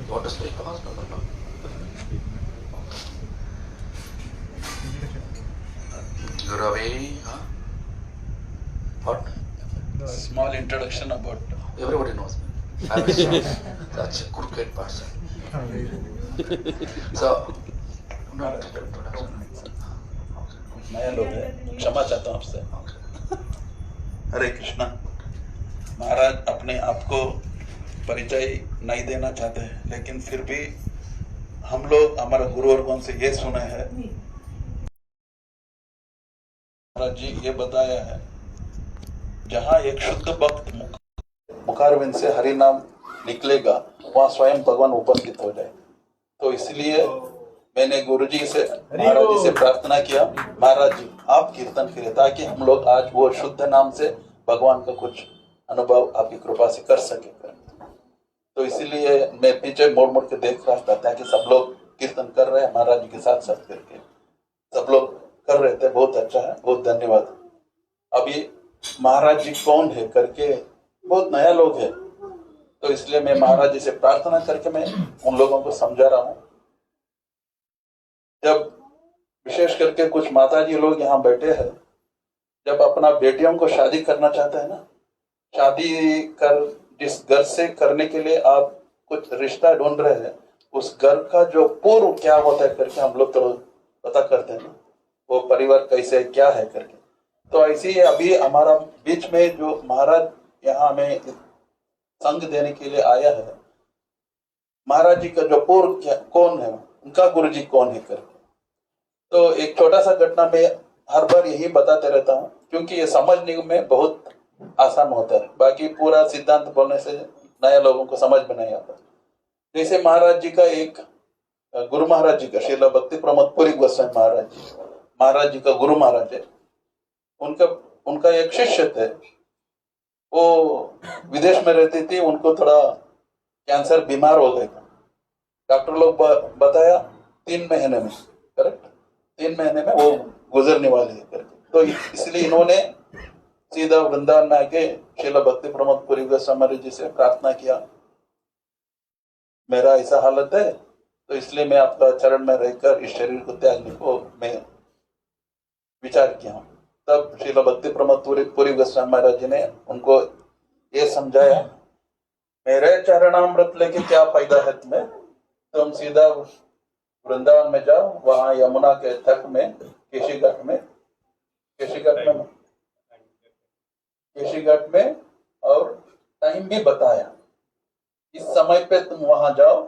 You want to speak? No, no, no. Gurave, huh? What? Small introduction about. Everybody knows me. I'm such a crooked person. So, not introduction. नया लोग है, क्षमा चाहता हूँ आपसे। हरे कृष्णा। महाराज अपने आप को परिचय नहीं देना चाहते हैं, लेकिन फिर भी हम लोग हमारे गुरुवर्गों से ये सुना है, महाराज जी ये बताया है, जहाँ एक शुद्ध भक्त मुखारविंद से हरि नाम निकलेगा, वहाँ स्वयं भगवान उपस्थित हो जाए। तो इसलिए मैंने गुरुजी से, महाराज जी से प्रार्थना किया, महाराज जी आप कीर्तन करें ताकि हम लोग आज वो शुद्ध नाम से भगवान का कुछ अनुभव आपकी कृपा से कर सके। तो इसीलिए मैं पीछे मोड़ मोड़ के देख रहा था ताकि सब लोग कीर्तन कर रहे हैं, महाराज जी के साथ साथ करके सब लोग कर रहे थे। बहुत अच्छा है, बहुत धन्यवाद। अभी महाराज जी कौन है करके बहुत नया लोग है, तो इसलिए मैं महाराज जी से प्रार्थना करके मैं उन लोगों को समझा रहा हूँ। जब विशेष करके कुछ माताजी लोग यहाँ बैठे हैं, जब अपना बेटियों को शादी करना चाहते हैं ना, शादी कर जिस घर से करने के लिए आप कुछ रिश्ता ढूंढ रहे हैं, उस घर का जो पूर्व क्या होता है करके हम लोग तो पता करते हैं ना, वो परिवार कैसे क्या है करके। तो ऐसे ही अभी हमारा बीच में जो महाराज यहाँ हमें संग देने के लिए आया है, महाराज जी का जो पूर्व कौन है, उनका गुरु जी कौन है करके। तो एक छोटा सा घटना में हर बार यही बताते रहता हूँ, क्योंकि ये समझने में बहुत आसान होता है, बाकी पूरा सिद्धांत बोलने से नया लोगों को समझ में नहीं आता। जैसे महाराज जी का एक गुरु महाराज जी का श्रील भक्ति प्रमोद पुरी गोस्वामी महाराज जी का गुरु महाराज है, उनका एक शिष्य थे, वो विदेश में रहती थी, उनको थोड़ा कैंसर बीमार हो गए। डॉक्टर लोग बताया 3 महीने में, करेक्ट 3 महीने में वो गुजरने वाली है करके। तो इसलिए इन्होंने सीधा वृंदावन में आके श्रील भक्ति प्रमोद पुरी गोस्वामी जी से प्रार्थना किया, मेरा ऐसा हालत है, तो इसलिए मैं आपका चरण में रहकर इस शरीर को त्यागने को मैं विचार किया हूँ। तब श्रील भक्ति प्रमोद पुरी गोस्वामी महाराज जी ने उनको ये समझाया, मेरे चरणामृत लेके क्या फायदा है तुम्हें, तुम सीधा वृंदावन में जाओ, वहां यमुना के तट में केशीघाट में और टाइम भी बताया, इस समय पे तुम वहां जाओ,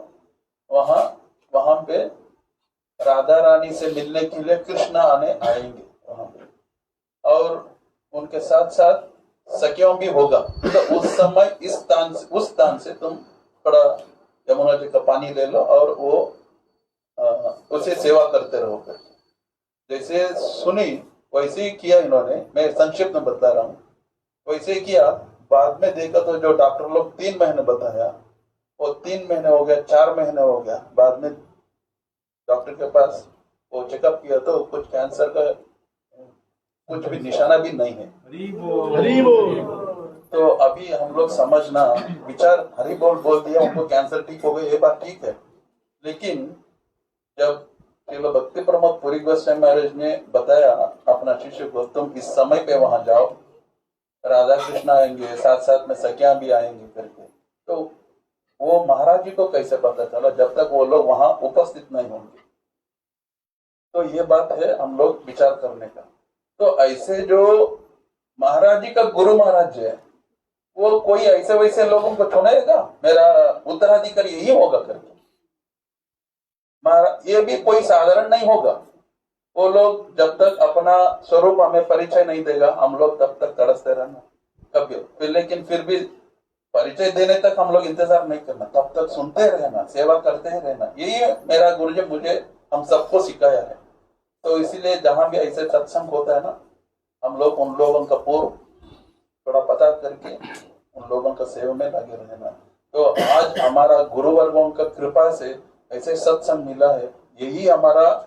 वहां पे राधा रानी से मिलने के लिए कृष्ण आएंगे वहां पे, और उनके साथ साथ सखियों भी होगा। तो उस समय उस स्थान से तुम थोड़ा यमुना जी का पानी ले लो और वो उसे सेवा करते रहो। जैसे सुनी वैसे ही किया इन्होंने, मैं संक्षिप्त में बता रहा हूँ, वैसे ही किया। बाद में देखा तो जो डॉक्टर लोग 3 महीने बताया, वो 3 महीने हो गया, 4 महीने हो गया। बाद में डॉक्टर के पास वो चेकअप किया तो कुछ कैंसर का कुछ भी निशाना भी नहीं है। हरी बोल। तो अभी हम लोग समझना, विचार हरी बोल दिया, उनको कैंसर ठीक हो गया, ये बात ठीक है, लेकिन जब श्रील भक्ति प्रमोद पुरी गोस्वामी महाराज ने बताया अपना शिष्य को, तुम इस समय पे वहां जाओ, राधा कृष्ण आएंगे, साथ साथ में सखियां भी आएंगे करके, तो वो महाराज जी को कैसे पता चला जब तक वो लोग वहां उपस्थित नहीं होंगे। तो ये बात है हम लोग विचार करने का। तो ऐसे जो महाराज जी का गुरु महाराज है, वो कोई ऐसे वैसे लोगों को चुनेगा मेरा उत्तराधिकारी यही होगा करके, ये भी कोई साधारण नहीं होगा। वो लोग जब तक अपना स्वरूप हमें परिचय नहीं देगा, हम लोग तब तक तड़सते रहना कभी, लेकिन फिर भी परिचय देने तक हम लोग इंतजार नहीं करना, तब तक सुनते रहना, सेवा करते ही रहना। यही मेरा गुरुजी मुझे हम सबको सिखाया है। तो इसीलिए जहां भी ऐसे सत्संग होता है ना, हम लोग उन लोगों का पूर्व थोड़ा पता करके उन लोगों का सेवा में लगे रहना। तो आज हमारा गुरुवर्गों का कृपा से ऐसे सत्संग मिला है, यही हमारा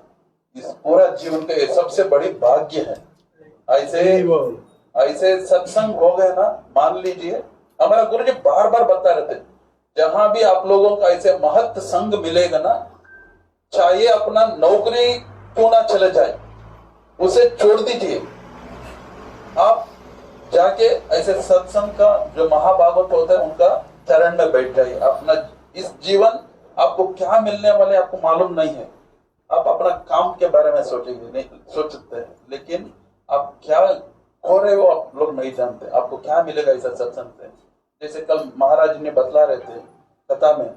इस पूरा जीवन का सबसे बड़ी भाग्य है। ऐसे सत्संग हो गए ना, मान लीजिए हमारा गुरु जी बार बार बता रहे थे, जहां भी आप लोगों का ऐसे महत्व संग मिलेगा ना, चाहे अपना नौकरी क्यों ना चले जाए, उसे छोड़ दीजिए। आप जाके ऐसे सत्संग का जो महाभागवत होता है उनका चरण में बैठ जाइए। अपना इस जीवन आपको क्या मिलने वाले आपको मालूम नहीं है। आप अपना काम के बारे में सोचेंगे, नहीं सोचते हैं, लेकिन आप क्या हो रहे हो आप लोग नहीं जानते। आपको क्या मिलेगा इस सत्संग से। जैसे कल महाराज ने बतला रहे थे कथा में,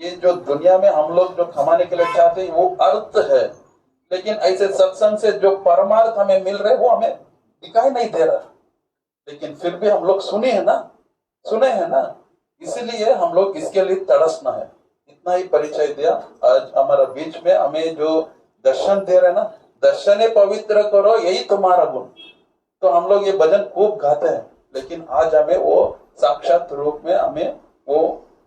ये जो दुनिया में हम लोग जो कमाने के लिए चाहते हैं वो अर्थ है, लेकिन ऐसे सत्संग से जो परमार्थ हमें मिल रहे वो हमें दिखाई नहीं दे रहा। लेकिन फिर भी हम लोग सुने हैं ना, इसीलिए हम लोग इसके लिए तड़सना है। इतना ही परिचय दिया। आज हमारा बीच में हमें जो दर्शन दे रहे ना, दर्शने पवित्र करो यही तुम्हारा गुण। तो हम लोग ये भजन खूब गाते हैं, लेकिन आज हमें वो साक्षात रूप में हमें वो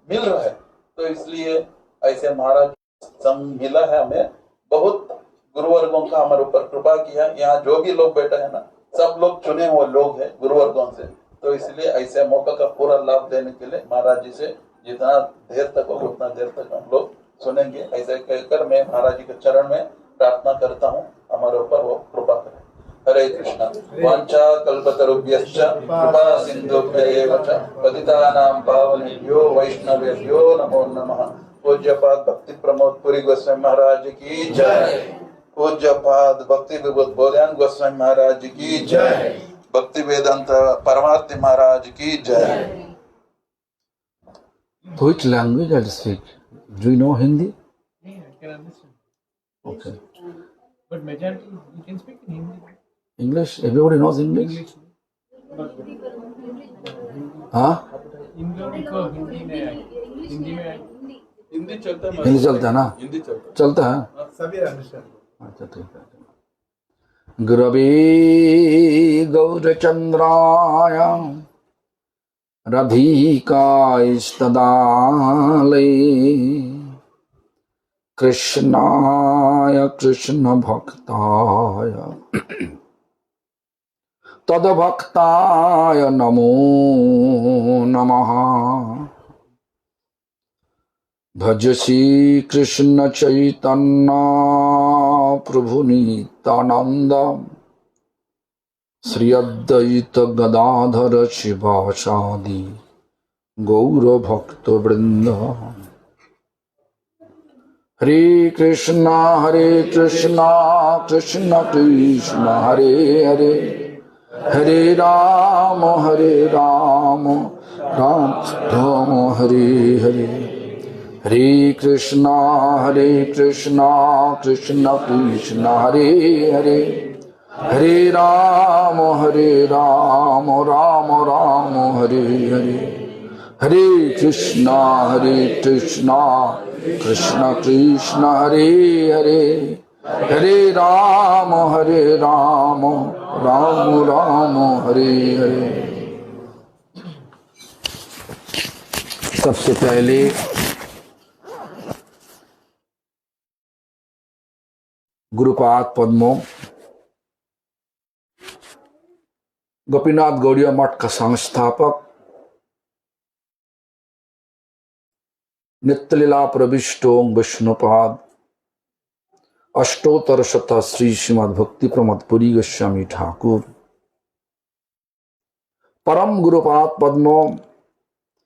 मिल रहा है। तो इसलिए ऐसे महाराज संग मिला है हमें। बहुत गुरुवर्गों का हमारे ऊपर कृपा किया। यहाँ जो भी लोग बैठे हैं ना, सब लोग चुने हुए लोग हैं गुरुवर्गों से। तो इसलिए ऐसे मौका का पूरा लाभ देने के लिए महाराज जी से जितना देर तक हो उतना देर तक हम लोग सुनेंगे। ऐसे कहकर मैं महाराज जी के चरण में प्रार्थना करता हूँ, हमारे ऊपर वो कृपा करें। हरे कृष्णा। वांछा कल्पतरुभ्यश्च कृपा सिन्धुभ्य एव च पतितानां पावनेभ्यो वैष्णवेभ्यो नमो नमः। पूज्यपाद भक्ति प्रमोद पुरी गोस्वामी महाराज की जय। पूज्यपाद भक्ति विभूत बोधान गोस्वामी महाराज की जय। भक्ति वेदांत परमार्थ महाराज की जय। Which language I'll speak? Do you know Hindi? Yeah, I can understand. Okay. But majority you can speak in Hindi. English? Everybody knows English? English. But हाँ? इन लोगों को हिंदी में हिंदी चलता है। हिंदी चलता है ना? हिंदी चलता चलता है? सभी अंडरस्टैंड। अच्छा ठीक है। गुरवे गौरचंद्राय रधिकास्तदालये कृष्णाय कृष्ण भक्ताय तद्भक्ताय नमो नमः। भज श्री कृष्ण चैतन्य प्रभु नित्यानंद श्री अद्वैत गदाधर शिवासादि गौर भक्त वृंद। हरे कृष्णा कृष्ण कृष्ण हरे हरे, हरे राम राम राम हरे हरे। हरे कृष्णा कृष्ण कृष्ण हरे हरे, हरे राम राम राम हरे हरे। हरे कृष्णा कृष्ण कृष्ण हरे हरे, हरे राम राम राम हरे हरे। सबसे पहले गुरुपाद पद्मों गोपीनाथ गौड़िया मठ का संस्थापक नित्यलीला प्रविष्ट ओम विष्णुपाद अष्टोत्तर शत श्री श्रीमद् भक्ति प्रमोद पुरी गोस्वामी ठाकुर परम गुरुपाद पद्मों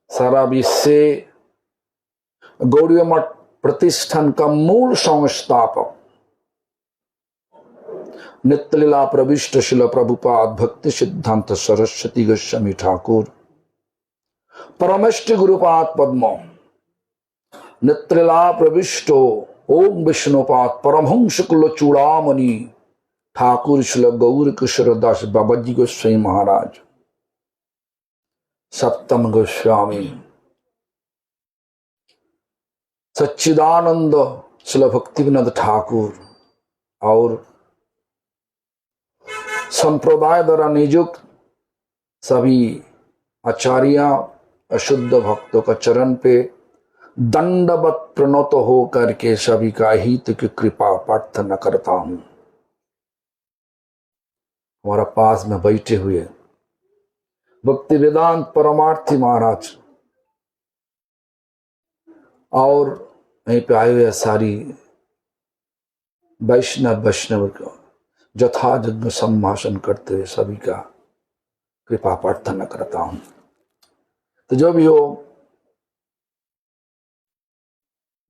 सारा विश्व गौड़िया मठ प्रतिष्ठान का मूल संस्थापक नित्यलीला प्रविष्ट शिल प्रभुपाद भक्ति सिद्धांत सरस्वती गोस्वामी ठाकुर परमेष्टि गुरुपाद पद्मों नित्यलीला प्रविष्ट ओम विष्णुपाद परमहंस कुल चूड़ामणि ठाकुर शिल गौर किशोर दास बाबाजी गोस्वामी महाराज सप्तम गोस्वामी सच्चिदानंद शिल भक्ति विनोद ठाकुर और संप्रदाय द्वारा नियुक्त सभी आचार्य अशुद्ध भक्तों का चरण पे दंडवत प्रणत हो करके सभी का हित की कृपा प्रार्थना करता हूं। हमारा पास में बैठे हुए भक्ति वेदांत परमार्थी महाराज और यहीं पे आए हुए सारी वैष्णव को यथा जन्म सम्भाषण करते हुए सभी का कृपा प्रार्थना करता हूं। तो जो भी हो,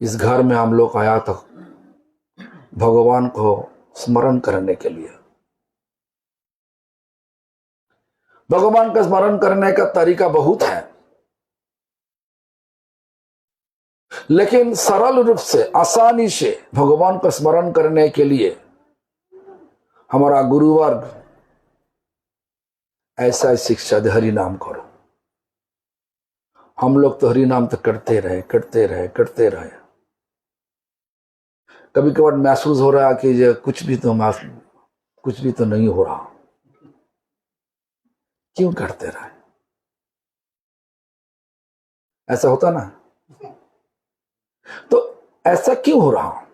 इस घर में हम लोग आया था भगवान को स्मरण करने के लिए। भगवान का स्मरण करने का तरीका बहुत है, लेकिन सरल रूप से आसानी से भगवान का स्मरण करने के लिए हमारा गुरुवर्ग ऐसा ही शिक्षा दे, हरि नाम करो। हम लोग तो हरि नाम तो करते रहे। कभी कभार महसूस हो रहा कि ये कुछ भी तो नहीं हो रहा, क्यों करते रहे? ऐसा होता ना, तो ऐसा क्यों हो रहा?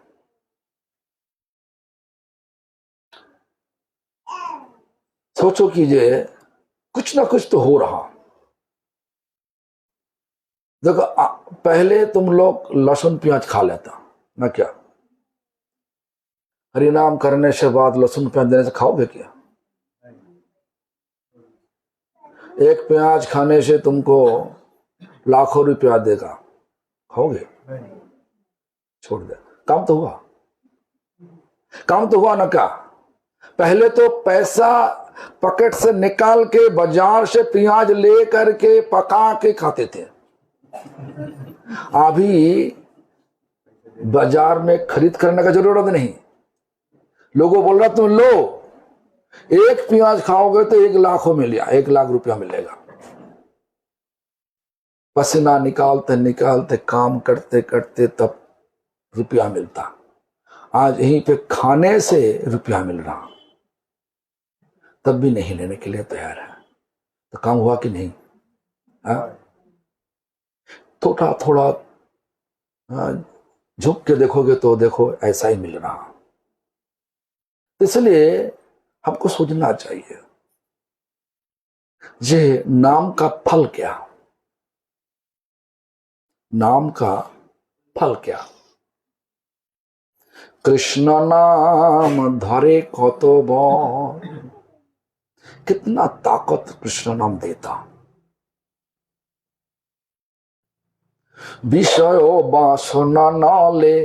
सोचो कि ये कुछ ना कुछ तो हो रहा। देखो, पहले तुम लोग लहसुन प्याज खा लेता ना, क्या हरि नाम करने से बाद लहसुन प्याज देने से खाओगे क्या? एक प्याज खाने से तुमको लाखों रुपया देगा, खाओगे? छोड़ दे। काम तो हुआ ना। क्या पहले तो पैसा पॉकेट से निकाल के बाजार से प्याज ले करके पका के खाते थे। अभी बाजार में खरीद करने का जरूरत नहीं। लोगों बोल रहा तुम लो, एक प्याज खाओगे तो 1 लाख रुपया मिलेगा। पसीना निकालते काम करते तब रुपया मिलता। आज यहीं पे खाने से रुपया मिल रहा, तब भी नहीं लेने के लिए तैयार है। तो काम हुआ कि नहीं? थोड़ा झुक के देखोगे तो देखो ऐसा ही मिल रहा। इसलिए हमको सोचना चाहिए, ये नाम का फल क्या? नाम का फल क्या? कृष्ण नाम धरे कत बर, कितना ताकत कृष्ण नाम देता। विषय वासना नाले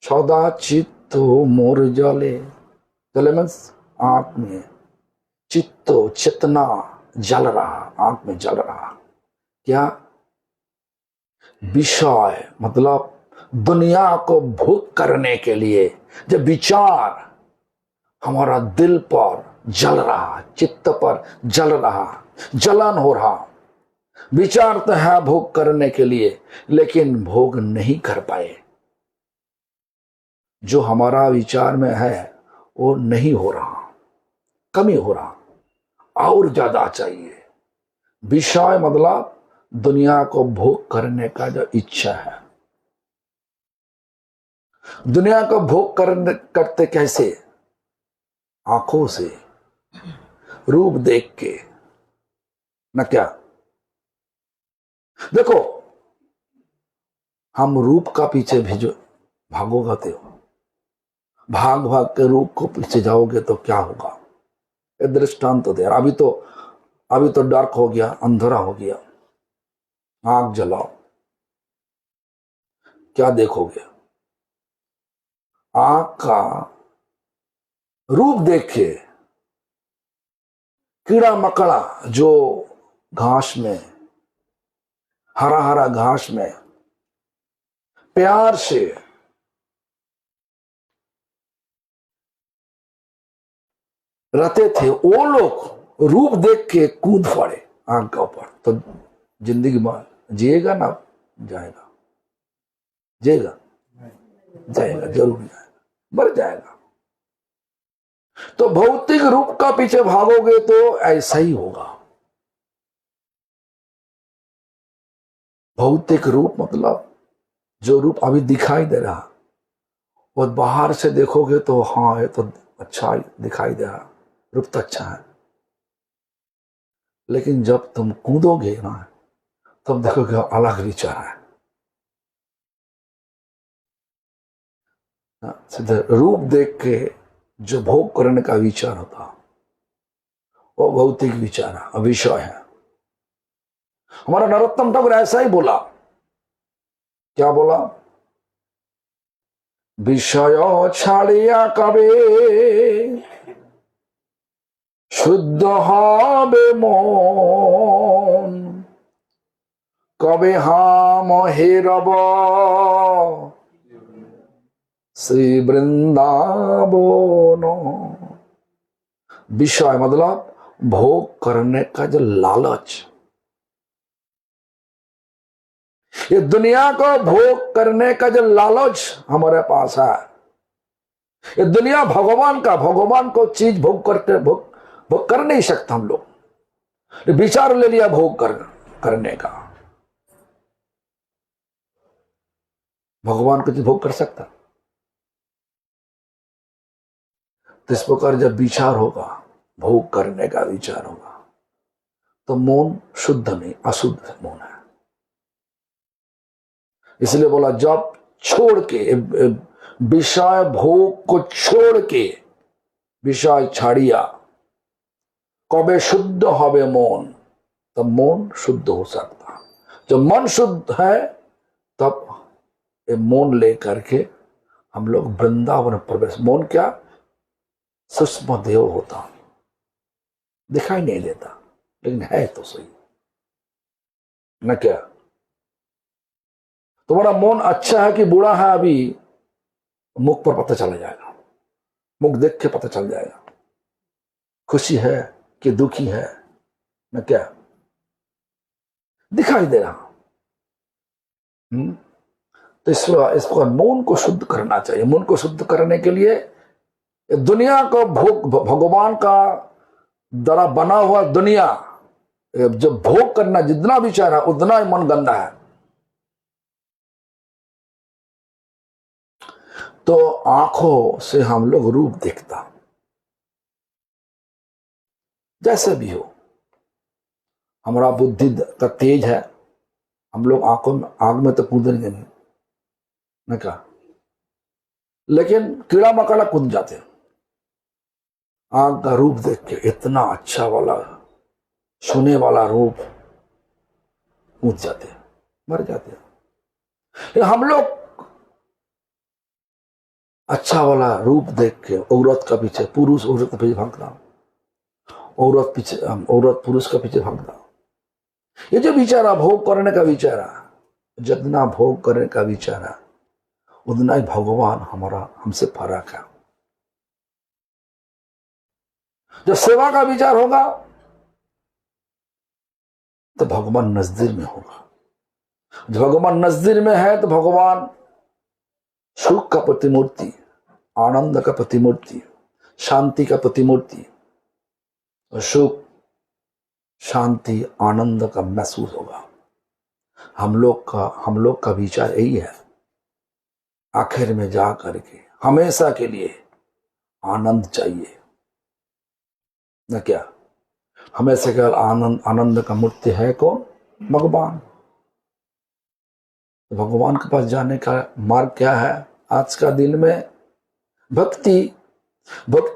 सदा चित्त मोर जले। जले मीन्स आंख में चित्त चेतना जल रहा, आंख में जल रहा। क्या? विषय मतलब दुनिया को भोग करने के लिए जब विचार हमारा दिल पर जल रहा, चित्त पर जल रहा, जलन हो रहा। विचार तो है भोग करने के लिए, लेकिन भोग नहीं कर पाए। जो हमारा विचार में है वो नहीं हो रहा, कमी हो रहा, और ज्यादा चाहिए। विषय मतलब दुनिया को भोग करने का जो इच्छा है। दुनिया को भोग करते कैसे? आंखों से, रूप देख के न। क्या देखो, हम रूप का पीछे भेजो भागोगे तो भाग के रूप को पीछे जाओगे तो क्या होगा? ये दृष्टांत तो दे। अभी तो डार्क हो गया, अंधेरा हो गया। आग जलाओ, क्या देखोगे? आग का रूप देखे कीड़ा मकड़ा जो घास में, हरा घास में प्यार से रहते थे, वो लोग रूप देख के कूद पड़े आग के ऊपर। तो जिंदगी में जिएगा ना जाएगा? जिएगा, जरूर जाएगा, मर जाएगा। तो भौतिक रूप का पीछे भागोगे तो ऐसा ही होगा। भौतिक रूप मतलब जो रूप अभी दिखाई दे रहा, और बाहर से देखोगे तो हाँ ये तो अच्छा दिखाई दे रहा, रूप तो अच्छा है। लेकिन जब तुम कूदोगे ना, तब देखोगे अलग विचार है। सीधे रूप देख के जो भोग करने का विचार होता वो भौतिक विचार है, विषय है। हमारा नरोत्तम ठाकुर ऐसा ही बोला। क्या बोला? विषय छाड़िया कबे शुद्ध হবে মন, कबे हम हेरब श्री वृंदावन। विषय मतलब भोग करने का जो लालच, ये दुनिया को भोग करने का जो लालच हमारे पास है, ये दुनिया भगवान को चीज भोग कर नहीं सकता हम लोग। विचार ले लिया भोग करने का, भगवान को चीज भोग कर सकता। तो इस प्रकार जब विचार होगा, भोग करने का विचार होगा, तो मौन शुद्ध नहीं, अशुद्ध मौन है। इसलिए बोला जब छोड़ के विषय भोग को छोड़ के विषय छाड़िया कबे शुद्ध हवे मौन, तब मौन शुद्ध हो सकता। जब मन शुद्ध है तब ये मौन लेकर के हम लोग वृंदावन प्रवेश। मौन क्या? सूक्ष्म देव होता, दिखाई नहीं देता लेकिन है तो सही न। क्या तुम्हारा मौन अच्छा है कि बुरा है? अभी मुख पर पता चला जाएगा, मुख देख के पता चल जाएगा खुशी है कि दुखी है न। क्या दिखाई दे रहा। तो इसको मौन को शुद्ध करना चाहिए। मौन को शुद्ध करने के लिए दुनिया को भगवान का द्वारा बना हुआ दुनिया जब भोग करना जितना विचार है उतना ही मन गंदा है। तो आंखों से हम लोग रूप देखता, जैसे भी हो। हमारा बुद्धि का तेज है, हम लोग आग में तो कूदेंगे नहीं न क्या, लेकिन कीड़ा मकोड़ा कूद जाते हैं। आग का रूप देख के इतना अच्छा वाला सोने वाला रूप कूद जाते हैं, मर जाते हैं। लेकिन हम लोग अच्छा वाला रूप देख के औरत का पीछे, पुरुष औरत के पीछे भागता, औरत पुरुष का पीछे भागता। ये जो विचारा भोग करने का विचारा, जितना भोग करने का विचारा उतना ही भगवान हमारा हमसे फर्क है। जब सेवा का विचार होगा तो भगवान नजदीक में होगा। जब भगवान नजदीक में है तो भगवान सुख का प्रतिमूर्ति, आनंद का प्रतिमूर्ति, शांति का प्रतिमूर्ति, और सुख शांति आनंद का महसूस होगा। हम लोग का विचार यही है, आखिर में जा करके हमेशा के लिए आनंद चाहिए न। क्या हमेशा केवल आनंद का मूर्ति है कौन? भगवान। भगवान के पास जाने का मार्ग क्या है? आज का दिन में भक्ति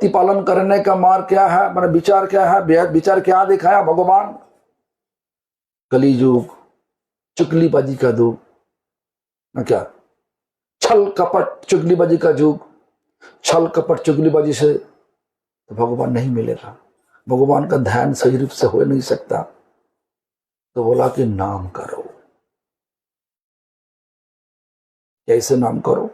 पालन करने का मार्ग क्या है? मैंने विचार क्या है? विचार क्या दिखाया भगवान? कली युग, चुगलीबाजी का युग न। क्या छल कपट चुगलीबाजी का युग। छल कपट चुगलीबाजी से तो भगवान नहीं मिलेगा। भगवान का ध्यान सही रूप से हो नहीं सकता। तो बोला कि नाम करो। कैसे नाम करो?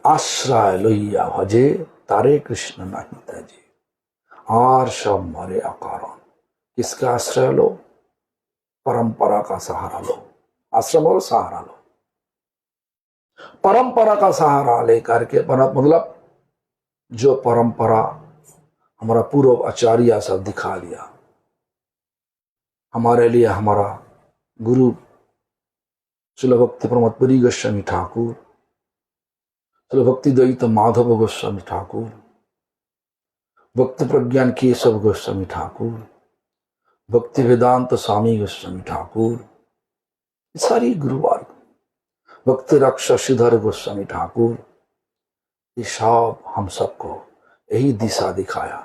आश्रय लोहिया भजे तारे कृष्ण नहीं तजे, आर्ष मरे अकारण। किसका आश्रय लो? परंपरा का सहारा लो। आश्रम और सहारा लो। परंपरा का सहारा लेकर के, मतलब जो परंपरा हमारा पूर्व आचार्य सब दिखा दिया, हमारे लिए हमारा गुरु श्रील भक्ति प्रमोद पुरी गोस्वामी ठाकुर, श्रील भक्ति द्वैत माधव गोस्वामी ठाकुर, भक्ति प्रज्ञान केशव गोस्वामी ठाकुर, भक्ति वेदांत स्वामी गोस्वामी ठाकुर, सारी गुरुवार भक्ति रक्षा श्रीधर गोस्वामी ठाकुर, ये सब हम सबको यही दिशा दिखाया।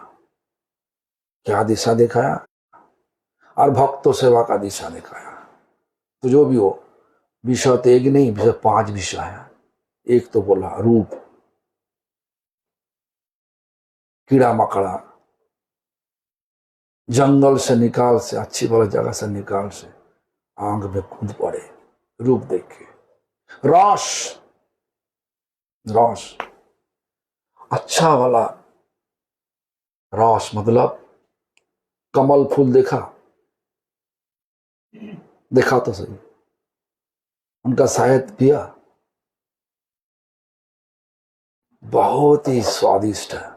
क्या दिशा दिखाया? और भक्तों सेवा का दिशा दिखाया। तो जो भी हो, विषय तो एक नहीं, विषय 5 विषय है। एक तो बोला रूप, कीड़ा मकड़ा जंगल से निकाल से, अच्छी वाला जगह से निकाल से आंख में कूद पड़े रूप देख के। रस, रस अच्छा वाला रस, मतलब कमल फूल देखा, देखा तो सही, उनका शायद पिया, बहुत ही स्वादिष्ट है।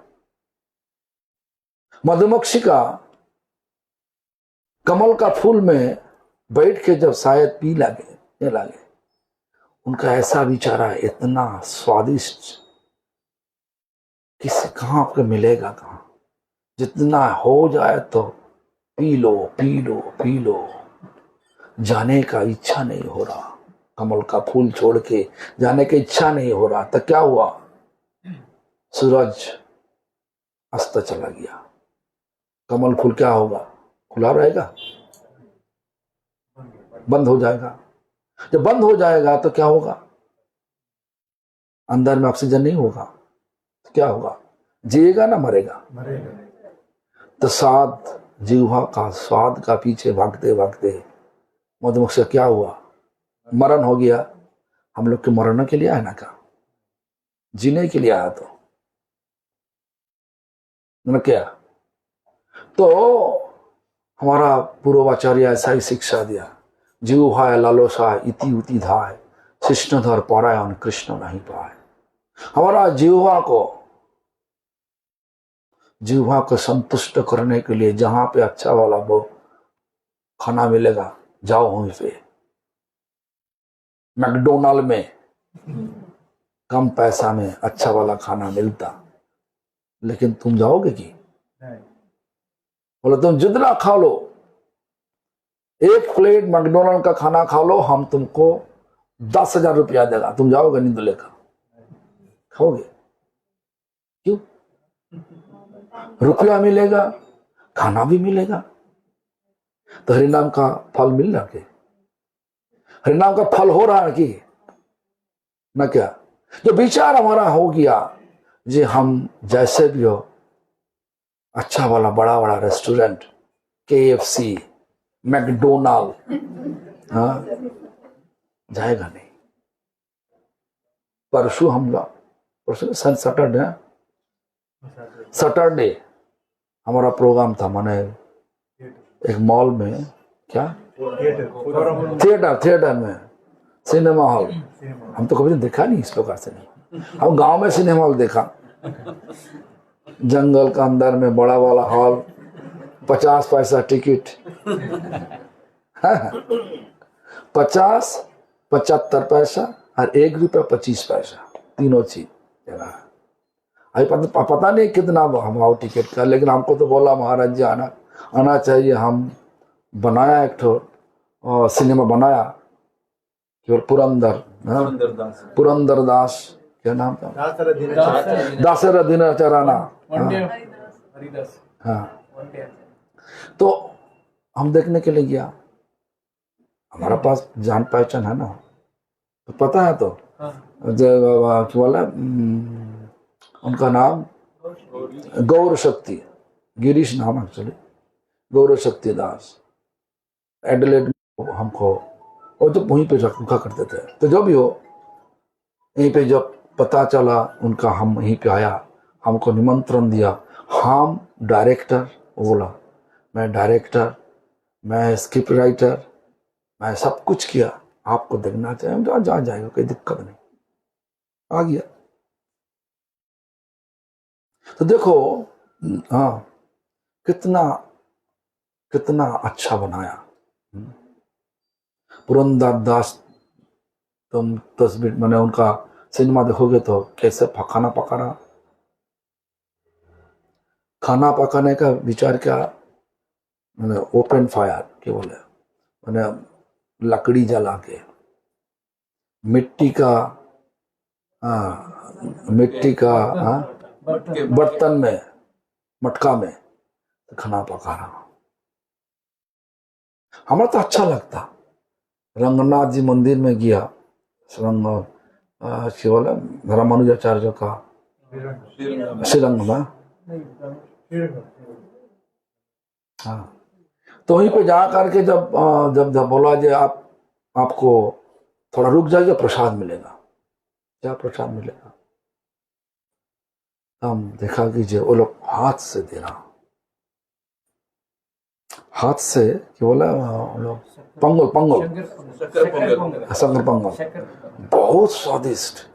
मधुमक्खी का कमल का फूल में बैठ के जब शायद पीने लगे, उनका ऐसा विचार है, इतना स्वादिष्ट किसी कहां पे मिलेगा, कहां, जितना हो जाए तो P low P low P low. जाने का इच्छा नहीं हो रहा, कमल का फूल छोड़ के जाने की इच्छा नहीं हो रहा। तो क्या हुआ? सूरज अस्त चला गया, कमल फूल क्या होगा? खुला रहेगा? बंद हो जाएगा। जब बंद हो जाएगा तो क्या होगा? अंदर में ऑक्सीजन नहीं होगा तो क्या होगा? जिएगा ना मरेगा? मरेगा। तो स्वाद, जीवा का स्वाद का पीछे भागते भागते मधुमक्खी क्या हुआ? मरण हो गया। हम लोग के मरने के लिए आया ना, क्या जीने के लिए आया? तो न क्या? तो हमारा पूर्वाचार्य ऐसा ही शिक्षा दिया, जीव है लालोसा इति उति धाय, कृष्णधर परायण कृष्ण नहीं पाए। हमारा जीवा को संतुष्ट करने के लिए जहां पे अच्छा वाला वो खाना मिलेगा, जाओ वहीं पे। मैकडोनाल्ड में कम पैसा में अच्छा वाला खाना मिलता, लेकिन तुम जाओगे कि? बोले तुम जितना खा लो, 1 प्लेट मैकडोनाल्ड का खाना खा लो, हम तुमको 10,000 रुपया देगा, तुम जाओगे? नहीं तो लेकर खाओगे? क्यों? रुपया मिलेगा, खाना भी मिलेगा, तो हरिनाम का फल मिल रहा है? हरिनाम का फल हो रहा है कि ना? क्या जो विचार हमारा हो गया, जे हम जैसे भी हो, अच्छा वाला बड़ा बड़ा रेस्टोरेंट, KFC, मैकडोनाल्ड, हाँ, जाएगा नहीं। परसों हम लोग, परसों सैटरडे हमारा प्रोग्राम था, माने एक मॉल में, क्या थिएटर में, सिनेमा हॉल। हम तो कभी देखा नहीं इस प्रकार से, नहीं। हम गांव में सिनेमा हॉल देखा, जंगल का अंदर में बड़ा वाला हॉल, 50 पैसा टिकट, 50, 75 पैसा और 1 रुपया 25 पैसा, तीनों चीज जगह। अभी पता नहीं कितना भाव टिकट का, लेकिन हमको तो बोला महाराज जी आना चाहिए। हम बनाया एक ठो सिनेमा बनाया, केवल पुरंदर दास, क्या नाम था? दासरा दिनचराना, हाँ। तो हम देखने के लिए गया, हमारा पास जान पहचान है ना, तो पता है। तो क्या बोला उनका नाम? गौर शक्ति, गिरीश नाम एक्चुअली, गौर शक्ति दास। एडिलेड हमको, और जब वहीं पे रखा करते थे, तो जो भी हो, यहीं पे जब पता चला उनका, हम वहीं पे आया, हमको निमंत्रण दिया। हम डायरेक्टर, बोला मैं डायरेक्टर, मैं स्क्रिप्ट राइटर, मैं सब कुछ किया, आपको देखना चाहिए। हम जा जाएगा, कोई दिक्कत नहीं, आ गया। तो देखो, हाँ, कितना अच्छा बनाया। पुरंदर दास, तुम तस्वीर मैंने उनका सिनेमा देखोगे तो कैसे खाना पका रहा। खाना पकाने का विचार क्या? मैंने ओपन फायर, क्या बोले, मैंने लकड़ी जला के मिट्टी का मिट्टी का बर्तन में, मटका में खाना पका रहा हूं। हमें तो अच्छा लगता। रंगनाथ जी मंदिर में गया, केवल रामानुजाचार्य का श्रीरंग में, हाँ, तो वहीं पे जा करके जब जब जब बोला जे आपको थोड़ा रुक जाइए, प्रसाद मिलेगा। क्या प्रसाद मिलेगा? हम देखा कि जो वो लोग हाथ से दे रहा, हाथ से क्या बोला वो लोग, पंगल शंकर पंगल, बहुत स्वादिष्ट।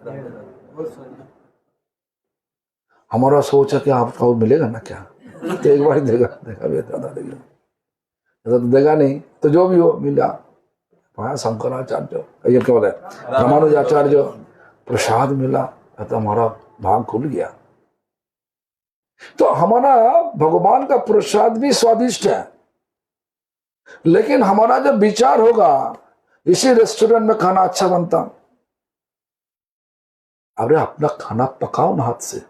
हमारा सोच है कि आपको मिलेगा ना क्या, तो एक बार देखा भी तो देगा नहीं, तो जो भी हो मिला। वहां शंकराचार्य, ये क्या बोले, रामानुजाचार्य, प्रसाद मिला, तो हमारा भाग खुल गया। तो हमारा भगवान का प्रसाद भी स्वादिष्ट है, लेकिन हमारा जब विचार होगा इसी रेस्टोरेंट में खाना अच्छा बनता, अरे अपना खाना पकाओ ना, हाथ से,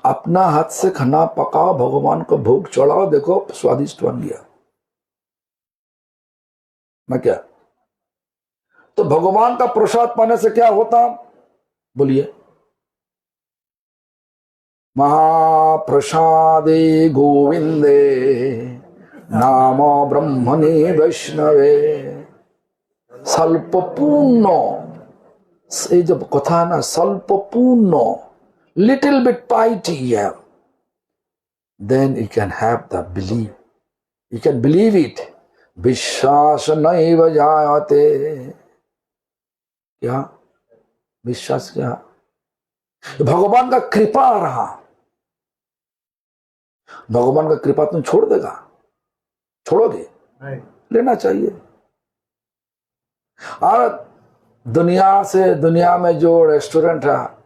अपना हाथ से खाना पकाओ, भगवान को भोग चढ़ाओ, देखो स्वादिष्ट बन गया ना क्या। तो भगवान का प्रसाद पाने से क्या होता, बोलिए। महाप्रसादे गोविंदे नाम ब्रह्मणे वैष्णवे स्वल्पपूर्ण, ये जब कथा है ना, स्वल्पपूर्ण, little bit piety you have, then you can have the belief, you can believe it। विश्वास नैव जायते, क्या विश्वास, क्या भगवान का कृपा रहा, भगवान का कृपा तुम छोड़ देगा, छोड़ोगे? लेना चाहिए। और दुनिया में जो रेस्टोरेंट है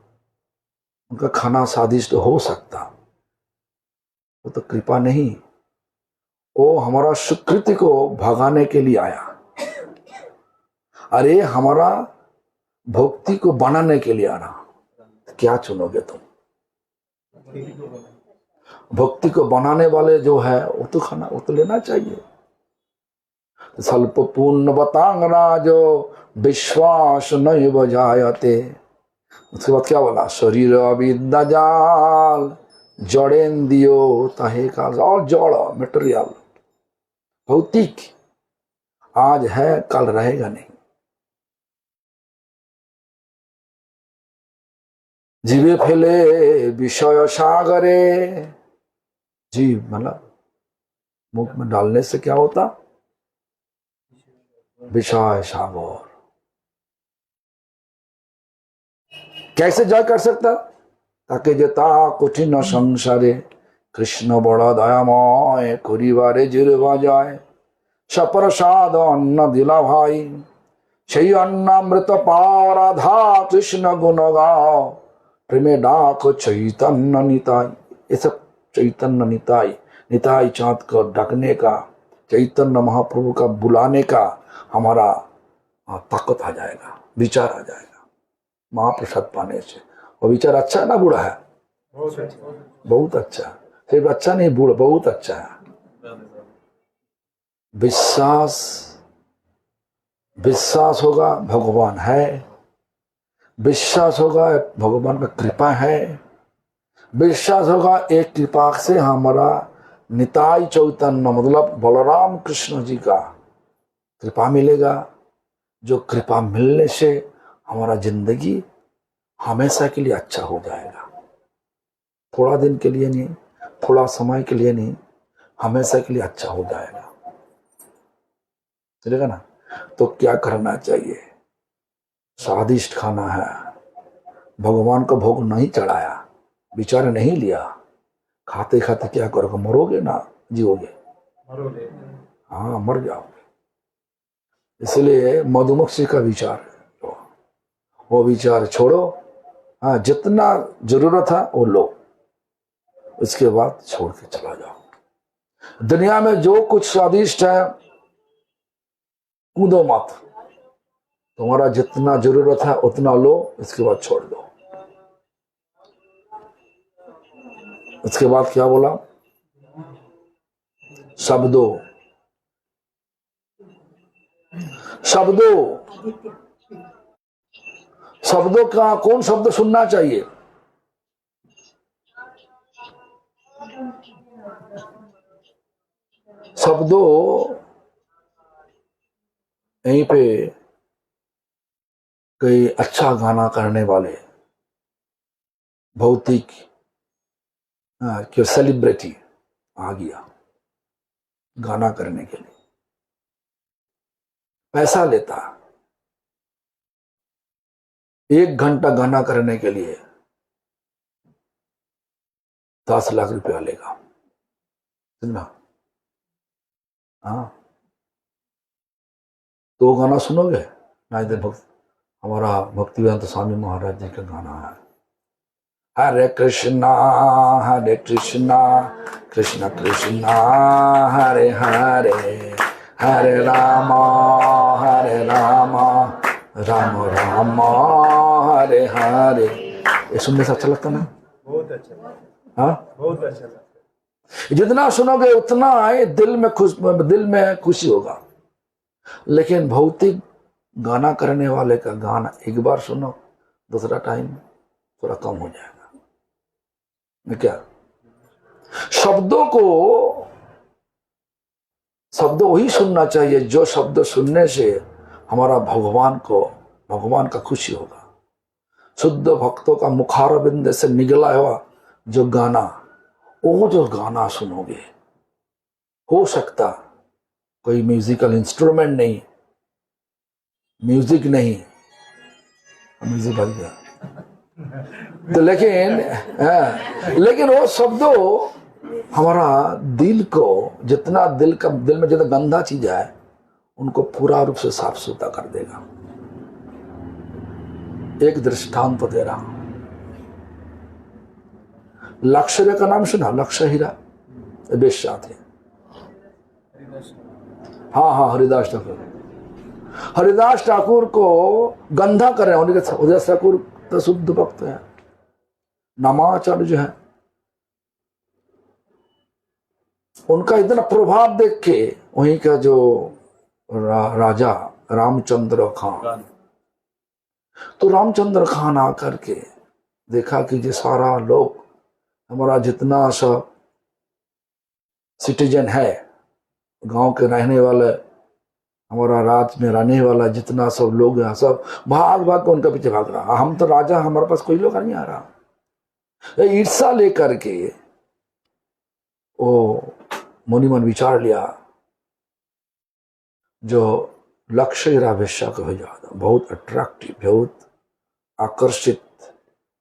उनका खाना स्वादिष्ट हो सकता, वो तो कृपा नहीं, वो हमारा सुकृति को भगाने के लिए आया। अरे हमारा भक्ति को बनाने के लिए आना, क्या चुनोगे तुम? भक्ति को बनाने वाले जो है वो तो खाना, वो तो लेना चाहिए। स्वल्पपूर्ण बतांगना जो विश्वास नहीं बजायते। उसके बाद क्या बोला, शरीर अविद्या जाल जड़ेंद्रियो ताहे काल, और जड़ मटेरियल भौतिक आज है कल रहेगा नहीं। जीवे फैले विषय सागरे, जीव मतलब मुख में डालने से क्या होता, विषय सागर। कैसे जय कर सकता, ताकि जता कठिन संसारे कृष्ण बड़ा दयामय करिबारे जिरवा जाए, सप्रसाद अन्न दिला भाई, সেই अन्नामृत पाओ राधा कृष्ण गुण गाओ, प्रेमे डाको चैतन्य निताई। ये सब चैतन्य निताई, निताई चाँद को डाकने का, चैतन्य महाप्रभु का बुलाने का हमारा ताकत आ जाएगा, विचार आ जाएगा महाप्रसाद पाने से। वो विचार अच्छा है ना बुरा है? बहुत अच्छा, सिर्फ अच्छा नहीं, बुरा बहुत अच्छा है। विश्वास होगा भगवान है, विश्वास होगा भगवान का कृपा है, विश्वास होगा एक कृपा से हमारा निताई चैतन्य मतलब बलराम कृष्ण जी का कृपा मिलेगा। जो कृपा मिलने से हमारा जिंदगी हमेशा के लिए अच्छा हो जाएगा, थोड़ा दिन के लिए नहीं, थोड़ा समय के लिए नहीं, हमेशा के लिए अच्छा हो जाएगा, चलेगा ना। तो क्या करना चाहिए, स्वादिष्ट खाना है, भगवान को भोग नहीं चढ़ाया, विचार नहीं लिया, खाते खाते क्या करोगे, मरोगे ना जियोगे? हाँ मर जाओगे। इसलिए मधुमक्खी का विचार, वो विचार छोड़ो। हाँ जितना जरूरत है वो लो, उसके बाद छोड़ के चला जाओ। दुनिया में जो कुछ स्वादिष्ट है कूदो मत, तुम्हारा जितना जरूरत है उतना लो, इसके बाद छोड़ दो। इसके बाद क्या बोला? शब्दों शब्दों शब्दों का कौन शब्द सुनना चाहिए? शब्दों यहीं पे कोई अच्छा गाना करने वाले भौतिक कि सेलिब्रिटी आ गया गाना करने के लिए, पैसा लेता, 1 घंटा गाना करने के लिए 10 लाख रुपया लेगा, समझा? हाँ, तो गाना सुनोगे ना? इधर हमारा भक्तिवेदांत स्वामी महाराज जी का गाना है, हरे कृष्णा कृष्ण कृष्णा हरे हरे, हरे राम राम राम हरे हरे। ये सुनने से अच्छा लगता ना? बहुत अच्छा लगता है। हाँ, बहुत अच्छा लगता है। जितना सुनोगे उतना दिल में खुशी होगा। लेकिन भौतिक गाना करने वाले का गाना एक बार सुनो, दूसरा टाइम थोड़ा कम हो जाएगा। क्या शब्द वही सुनना चाहिए जो शब्द सुनने से हमारा भगवान का खुशी होगा। शुद्ध भक्तों का मुखारबिंद से निकला हुआ जो गाना, वो जो गाना सुनोगे, हो सकता कोई म्यूजिकल इंस्ट्रूमेंट नहीं, म्यूजिक बन गया तो, लेकिन वो शब्दों हमारा दिल को दिल में जितना गंदा चीज है उनको पूरा रूप से साफ सुथरा कर देगा। एक दृष्टांत दे रहा हूं, लक्ष्य का नाम सुना? लक्ष्य हीरा बेश्या थे। हाँ, हरिदास ठाकुर को गंधा कर रहे हैं। हरिदास ठाकुर तो शुद्ध भक्त है, नामाचार्य जो है, उनका इतना प्रभाव देख के वहीं का जो राजा रामचंद्र खान, तो रामचंद्र खान आकर के देखा कि ये सारा लोग, हमारा जितना सब सिटीजन है, गांव के रहने वाले, हमारा राज्य में रहने वाला जितना सब लोग हैं, सब भाग के उनका पीछे भाग रहा। हम तो राजा, हमारे पास कोई लोग नहीं आ रहा। ईर्षा लेकर के वो मुनिमन विचार लिया, जो लक्ष्य हीरा वेश्या को भेजा था, बहुत अट्रैक्टिव, बहुत आकर्षित,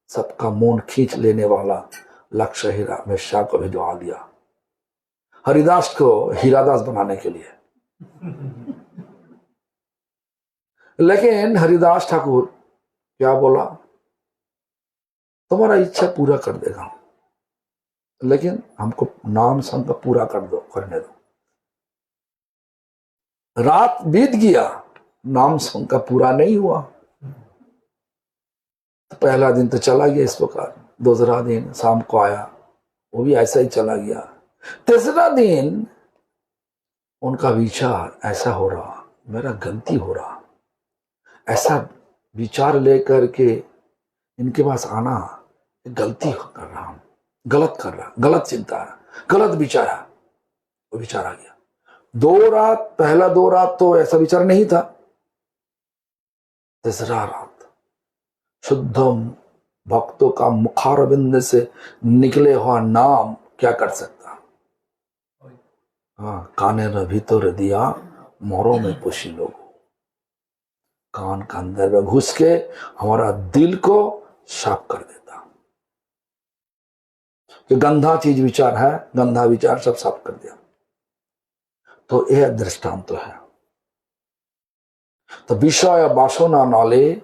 सबका मन खींच लेने वाला लक्ष्य हीरा वेश्या को भिजवा दिया हरिदास को हीरादास बनाने के लिए। लेकिन हरिदास ठाकुर क्या बोला? तुम्हारा इच्छा पूरा कर देगा, लेकिन हमको नाम संग पूरा करने दो। रात बीत गया, नाम संग का पूरा नहीं हुआ। तो पहला दिन तो चला गया इस प्रकार, दूसरा दिन शाम को आया, वो भी ऐसा ही चला गया। तीसरा दिन उनका विचार ऐसा हो रहा, मेरा गलती हो रहा, ऐसा विचार लेकर के इनके पास आना, गलती कर रहा हूं, गलत कर रहा, गलत चिंता है, गलत विचार है। वो विचार आ गया। पहला 2 रात तो ऐसा विचार नहीं था। तीसरा रात शुद्ध भक्तों का मुखारबिंद से निकले हुआ नाम क्या कर सकता? हाँ, काने न भीतर दिया मोरों में पुशी लोगों, कान के अंदर में घुस के हमारा दिल को साफ कर देता। कि गंदा चीज विचार है, गंदा विचार सब साफ कर दिया। तो यह दृष्टांत तो है। तो विषय बासना नाले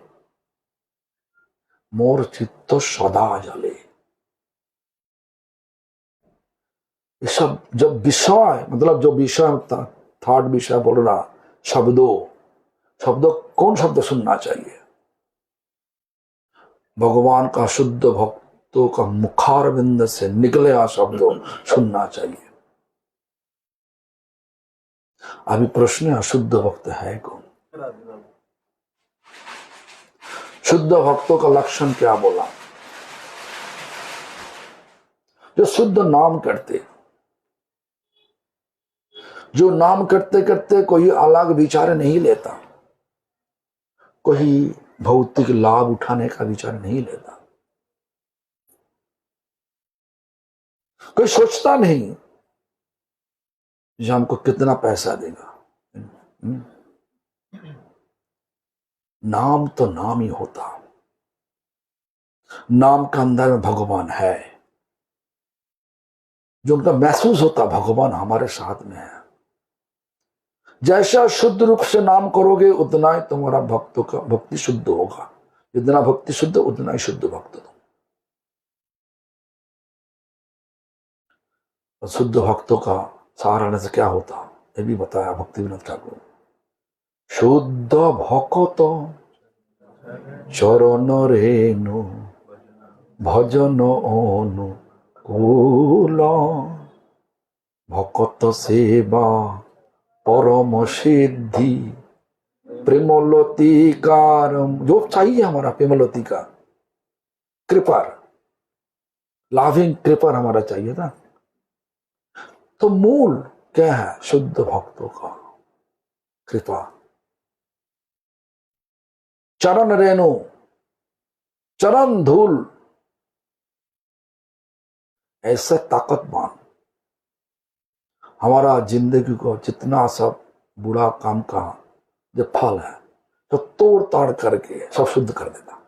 मोर चित्त सदा जले। ये सब जब विषय, मतलब जो विषय, थर्ड विषय बोल रहा, शब्दों, शब्द, कौन शब्द सुनना चाहिए? भगवान का शुद्ध भक्तों का मुखारविंद से निकले आ शब्द सुनना चाहिए। अभी प्रश्न है, अशुद्ध भक्त है कौन? शुद्ध भक्तों का लक्षण क्या बोला? जो शुद्ध नाम करते, जो नाम करते करते कोई अलग विचार नहीं लेता, कोई भौतिक लाभ उठाने का विचार नहीं लेता, कोई सोचता नहीं कि हमको कितना पैसा देगा। नाम तो नाम ही होता, नाम के अंदर में भगवान है, जो उनका महसूस होता भगवान हमारे साथ में है। जैसा शुद्ध रूप से नाम करोगे उतना ही तुम्हारा भक्तों का भक्ति शुद्ध होगा। जितना भक्ति शुद्ध उतना ही शुद्ध भक्त हो। और शुद्ध भक्तों का सहारा से क्या होता ये भी बताया भक्ति विनोद ठाकुर। शुद्ध भक्त चरण रेणु भजन अनुकूल भक्त सेवा परम सिद्धि प्रेमलतिकार। जो चाहिए हमारा प्रेमलती का कृपार, लाभिंग कृपार हमारा चाहिए था। तो मूल क्या है? शुद्ध भक्तों का कृपा। चरण रेणु, चरण धूल, ऐसे ताकतवान हमारा जिंदगी को जितना सब बुरा काम का जो फल है तो तोड़ ताड़ करके सब शुद्ध कर देता।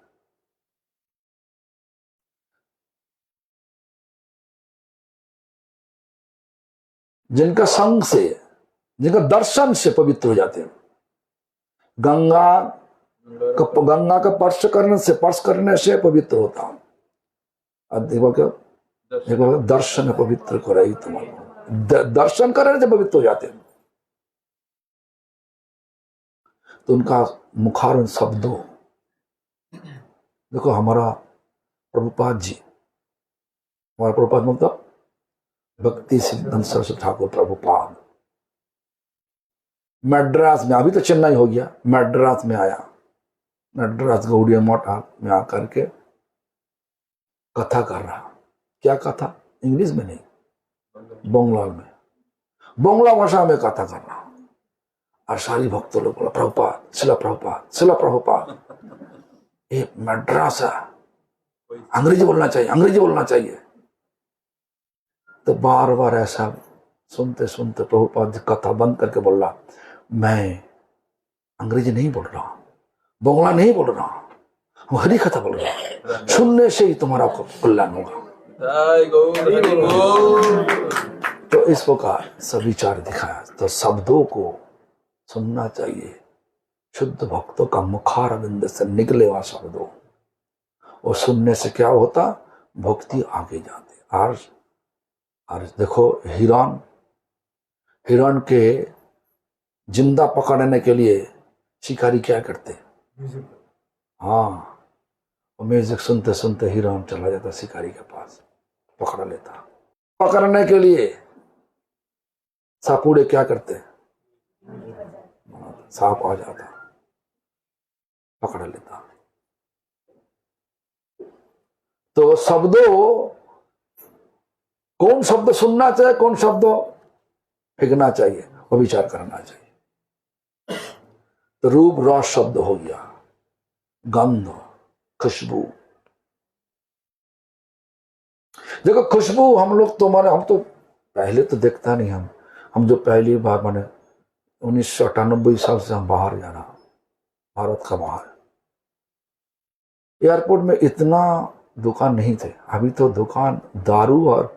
जिनका संग से, जिनका दर्शन से पवित्र हो जाते हैं। गंगा का स्पर्श करने से पवित्र होता। दर्शन पवित्र को रही तुम्हारा, दर्शन करने से पवित्र हो जाते हैं। तो उनका मुखारविंद शब्दों, देखो हमारा प्रभुपाद जी, हमारा प्रभुपाद मतलब भक्ति सिद्धांत सरस्वती ठाकुर प्रभुपाद, मद्रास में, अभी तो चेन्नई हो गया, मद्रास में आया, मद्रास गौड़िया मठ में आकर के कथा कर रहा। क्या कथा? इंग्लिश में नहीं, बंगला में, बंगला भाषा में कथा कर रहा। और सारी भक्तों लोग बोला प्रभुपाद, शिला प्रभुपाद, शिला प्रभुपाद। ये मद्रास है, अंग्रेजी बोलना चाहिए, अंग्रेजी बोलना चाहिए। तो बार बार ऐसा सुनते सुनते प्रभुपाद कथा बंद करके बोल रहा, मैं अंग्रेजी नहीं बोल रहा, बंगला नहीं बोल रहा, हम हरी कथा बोल रहा। सुनने से ही तुम्हारा कल्याण होगा। तो इस प्रकार सब विचार दिखाया। तो शब्दों को सुनना चाहिए, शुद्ध भक्तों का मुखारविंद से निकले हुआ शब्दों, और सुनने से क्या होता? भक्ति आगे जाती। और देखो हिरण के जिंदा पकड़ने के लिए शिकारी क्या करते? हाँ, म्यूजिक सुनते सुनते हिरण चला जाता शिकारी के पास, पकड़ लेता। पकड़ने के लिए सापुड़े क्या करते? सांप आ जाता, पकड़ लेता। तो शब्दों, कौन शब्द सुनना चाहिए, कौन शब्द फेंकना चाहिए, वो विचार करना चाहिए। तो रूप रस शब्द हो गया, गंध, खुशबू। देखो खुशबू हम लोग तो हम तो पहले तो देखता नहीं। हम जो पहली बार मैंने 1998 साल से हम बाहर जा रहा, भारत का बाहर, एयरपोर्ट में इतना दुकान नहीं थे। अभी तो दुकान दारू और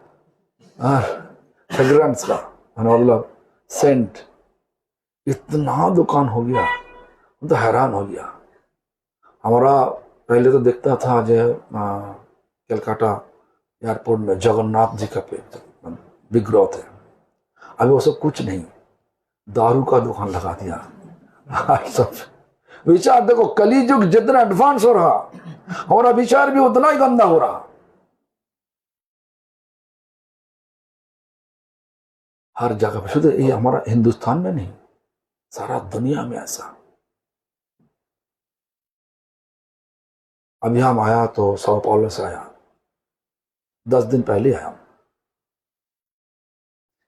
फ्रेग्रेंस का, मतलब सेंट, इतना दुकान हो गया, तो हैरान हो गया। हमारा पहले तो देखता था जो कलकत्ता एयरपोर्ट में जगन्नाथ जी का विग्रह थे। अभी वो सब कुछ नहीं, दारू का दुकान लगा दिया। सब विचार देखो, कली युग जितना एडवांस हो रहा, हमारा विचार भी उतना ही गंदा हो रहा। हर जगह पे, शुद्ध ये हमारा हिंदुस्तान में नहीं, सारा दुनिया में ऐसा। अभी हम आया तो sao paulo से आया, 10 दिन पहले आया।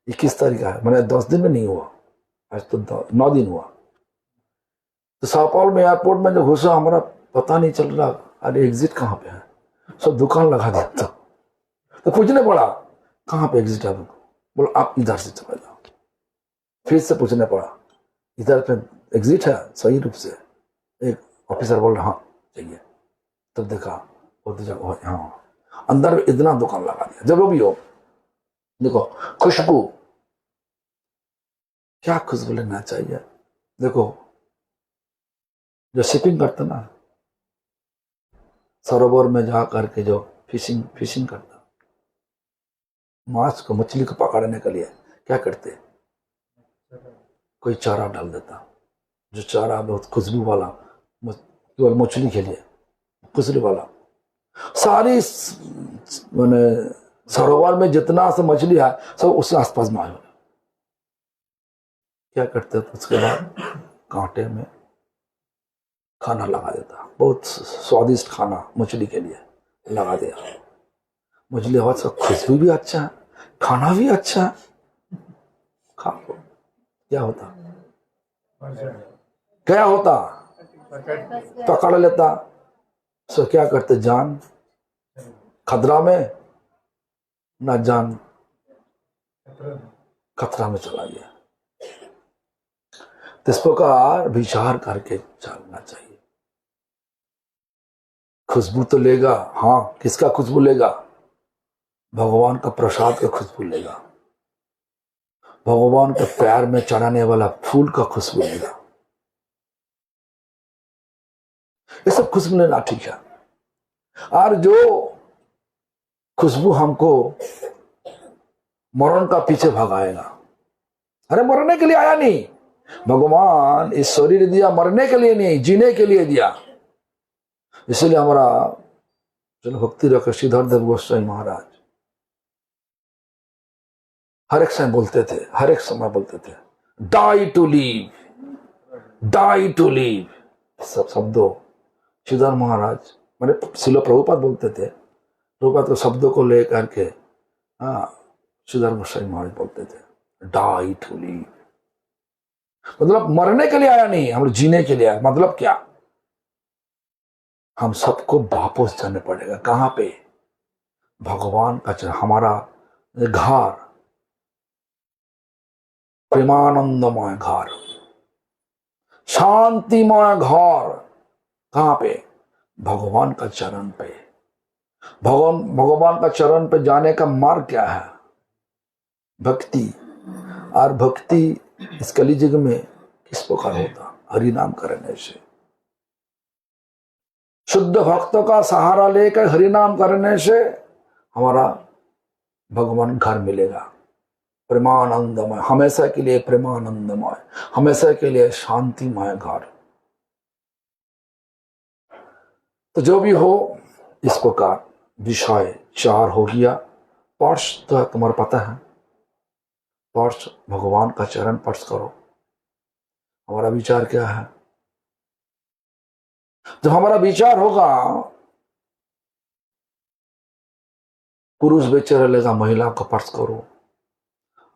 21 तारीख आया, मैंने 10 दिन में नहीं हुआ, आज तो 9 दिन हुआ। तो sao paulo में एयरपोर्ट में जो घुसा, हमारा पता नहीं चल रहा, अरे एग्जिट कहाँ पे है, सब दुकान लगा दिया था। तो पूछने पड़ा कहाँ पे एग्जिट है, बोलो आप इधर से चले जाओ। फिर से पूछने पड़ा इधर पे एग्जिट है सही रूप से, एक ऑफिसर बोल रहा हाँ चाहिए। तब देखा वो तो जगह हाँ, अंदर में इतना दुकान लगा दिया। जब भी हो देखो, खुशबू, क्या खुशबू लेना चाहिए। देखो जो शिपिंग करते ना, सरोवर में जा करके जो फिशिंग करता, माछ को, मछली को पकड़ने के लिए क्या करते, कोई चारा डाल देता, जो चारा बहुत खुशबू वाला, केवल मछली के लिए खुशबू वाला। सारी मैंने सरोवर में जितना से मछली है सब उसके आसपास में आए। क्या करते थे उसके बाद कांटे में खाना लगा देता, बहुत स्वादिष्ट खाना मछली के लिए लगा दिया। मछली हवा से खुशबू भी अच्छा है, खाना भी अच्छा है, खाओ। क्या होता, क्या होता, पकड़ लेता। सो क्या करते, जान खतरा में ना, जान खतरा में चला गया। इस प्रकार विचार करके चलना चाहिए। खुशबू तो लेगा, हाँ, किसका खुशबू लेगा, भगवान का प्रसाद का खुशबू लेगा, भगवान के पैर में चढ़ाने वाला फूल का खुशबू लेगा। ये सब खुशबू लेना ठीक है। और जो खुशबू हमको मरण का पीछे भगाएगा, अरे मरने के लिए आया नहीं, भगवान इस शरीर दिया मरने के लिए नहीं, जीने के लिए दिया। इसलिए हमारा चलो भक्ति रखे श्रीधर देव गोस्वामी महाराज हर एक समय बोलते थे, हर एक समय बोलते थे, die to live, die to live. सब शब्दों श्रीधर महाराज मैंने शिला प्रभुपाद बोलते थे, प्रभुपाद के शब्दों को लेकर के हाँ श्रीधर गोस्वामी महाराज बोलते थे, डाई टू लीव। मतलब मरने के लिए आया नहीं, हम लोग जीने के लिए आया। मतलब क्या, हम सबको वापस जाने पड़ेगा। कहां पे, भगवान का चरण, हमारा घर, प्रेमानंदमय घर, शांतिमय घर। कहां पे, भगवान का चरण पे। भगवान का चरण पे जाने का मार्ग क्या है, भक्ति। और भक्ति इस कलियुग में किस प्रकार होता, हरि नाम करने से। शुद्ध भक्तों का सहारा लेकर हरि नाम करने से हमारा भगवान घर मिलेगा, प्रेमानंदमय, हमेशा के लिए प्रेमानंदमय, हमेशा के लिए शांतिमय घर। तो जो भी हो, इस प्रकार विषय 4 हो गया। पर्श तो तुम्हारा पता है, पर्श भगवान का चरण पर्श करो। हमारा विचार क्या है, जब हमारा विचार होगा, पुरुष विचार लेगा महिला को पर्श करो,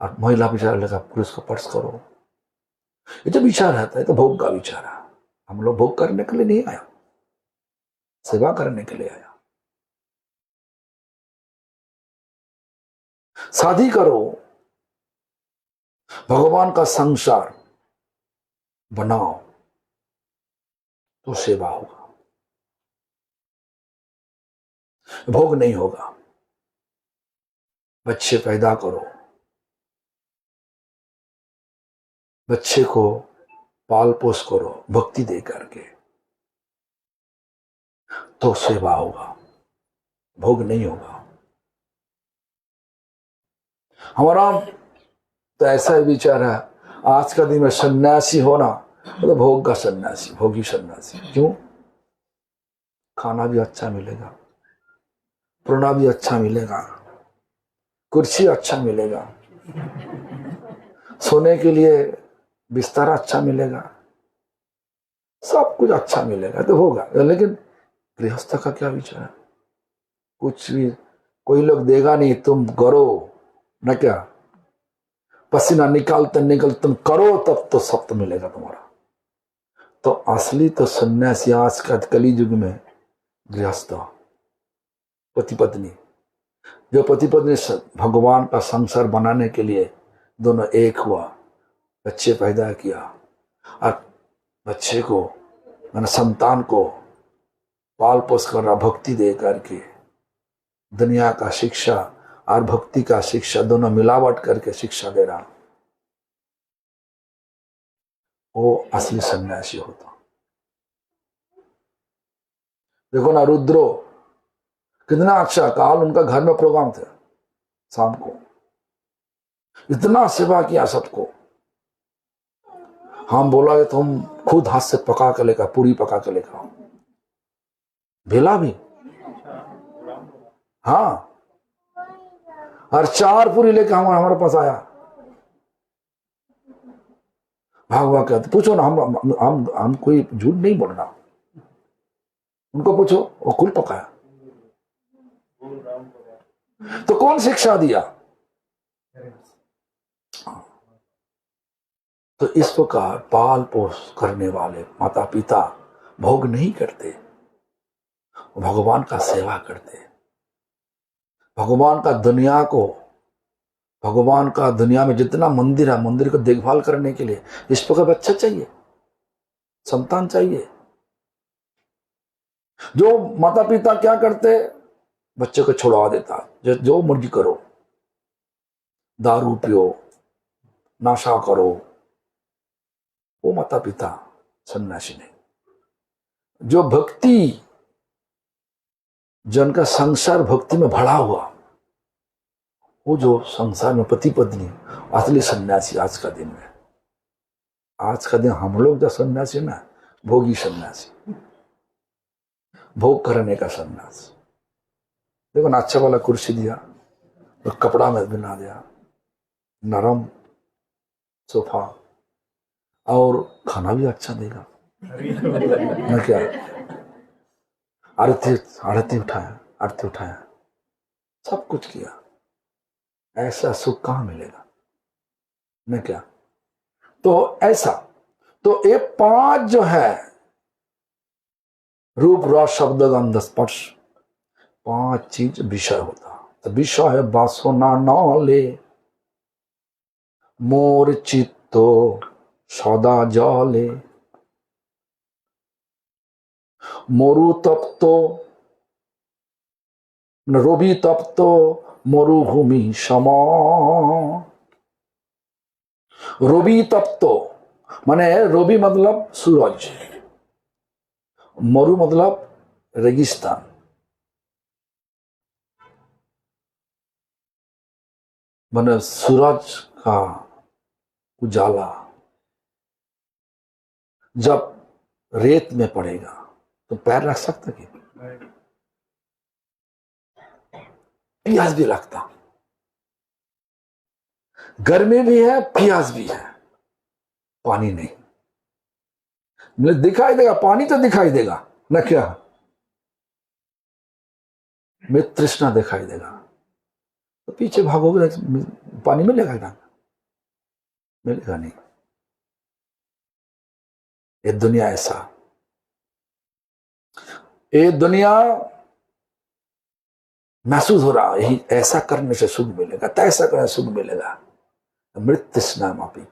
और महिला विचार लेगा पुरुष को पर्श करो। ये जो विचार रहता है तो भोग का विचार है। हम लोग भोग करने के लिए नहीं आया, सेवा करने के लिए आया। शादी करो, भगवान का संसार बनाओ, तो सेवा होगा, भोग नहीं होगा। बच्चे पैदा करो, बच्चे को पाल पोस करो भक्ति दे करके, तो सेवा होगा, भोग नहीं होगा। हमारा तो ऐसा ही विचार है, आज का दिन में सन्यासी होना तो भोग का सन्यासी, भोगी सन्यासी। क्यों? खाना भी अच्छा मिलेगा, पढ़ना भी अच्छा मिलेगा, कुर्सी अच्छा मिलेगा, सोने के लिए बिस्तर अच्छा मिलेगा, सब कुछ अच्छा मिलेगा तो होगा। लेकिन गृहस्थ का क्या विचार है? कुछ भी कोई लोग देगा नहीं, तुम करो न, क्या पसीना निकालते निकलते तुम करो, तब तो सब तो मिलेगा तुम्हारा। तो असली तो सन्यासी आज का कली युग में गृहस्थ, पति पत्नी, जो पति पत्नी भगवान का संसार बनाने के लिए दोनों एक हुआ, बच्चे पैदा किया, और बच्चे को मैंने संतान को पाल पोस कर रहा, भक्ति दे करके दुनिया का शिक्षा और भक्ति का शिक्षा दोनों मिलावट करके शिक्षा दे रहा, वो असली सन्यासी होता। देखो ना, रुद्रो कितना अच्छा, काल उनका घर में प्रोग्राम थे, शाम को इतना सेवा किया सबको। हम बोला कि तुम खुद हाथ से पका के लेकर, पूरी पका के लेकर, भेला भी, हाँ, और 4 पूरी लेकर हमारे पास आया। भागवा कहते, पूछो ना, हम कोई झूठ नहीं बोल रहा, उनको पूछो, वो कुल पकाया। तो कौन शिक्षा दिया? तो इस प्रकार पाल पोष करने वाले माता पिता भोग नहीं करते, भगवान का सेवा करते, भगवान का दुनिया को, भगवान का दुनिया में जितना मंदिर है, मंदिर को देखभाल करने के लिए इस प्रकार बच्चा चाहिए, संतान चाहिए। जो माता पिता क्या करते, बच्चे को छुड़वा देता, जो मर्जी करो, दारू पियो, नशा करो, वो माता पिता सन्यासी नहीं। जो भक्ति, जिनका संसार भक्ति में भरा हुआ, वो जो संसार में पति पत्नी, असली सन्यासी आज का दिन में। आज का दिन हम लोग जो सन्यासी ना, भोगी सन्यासी, भोग करने का सन्यास। देखो ना, अच्छा वाला कुर्सी दिया, तो कपड़ा में बना दिया, नरम सोफा, और खाना भी अच्छा देगा ना, क्या आरती उठाया, सब कुछ किया। ऐसा सुख कहां मिलेगा न, क्या? तो ऐसा, तो ये 5 जो है, रूप रस शब्द गंध स्पर्श, 5 चीज विषय होता। तो विषय है बासना नाले, मोर चित्तो सदा जले, मरु तप्तो रवि तप्तो मरुभूमि सम। रवि तप्तो माने रवि मतलब सूरज, मरु मतलब रेगिस्तान, माने सूरज का उजाला जब रेत में पड़ेगा तो पैर रख सकता कि? प्यास भी लगता, गर्मी भी है, प्यास भी है, पानी नहीं। मतलब दिखाई देगा, पानी तो दिखाई देगा न, क्या मृत तृष्णा दिखाई देगा, तो पीछे भागोगे, पानी मिलेगा ना? मिलेगा नहीं। ये दुनिया ऐसा, ये दुनिया महसूस हो रहा, यही ऐसा करने से सुख मिलेगा, तैसा करने से सुख मिलेगा। मृत तृष्णा मापिक,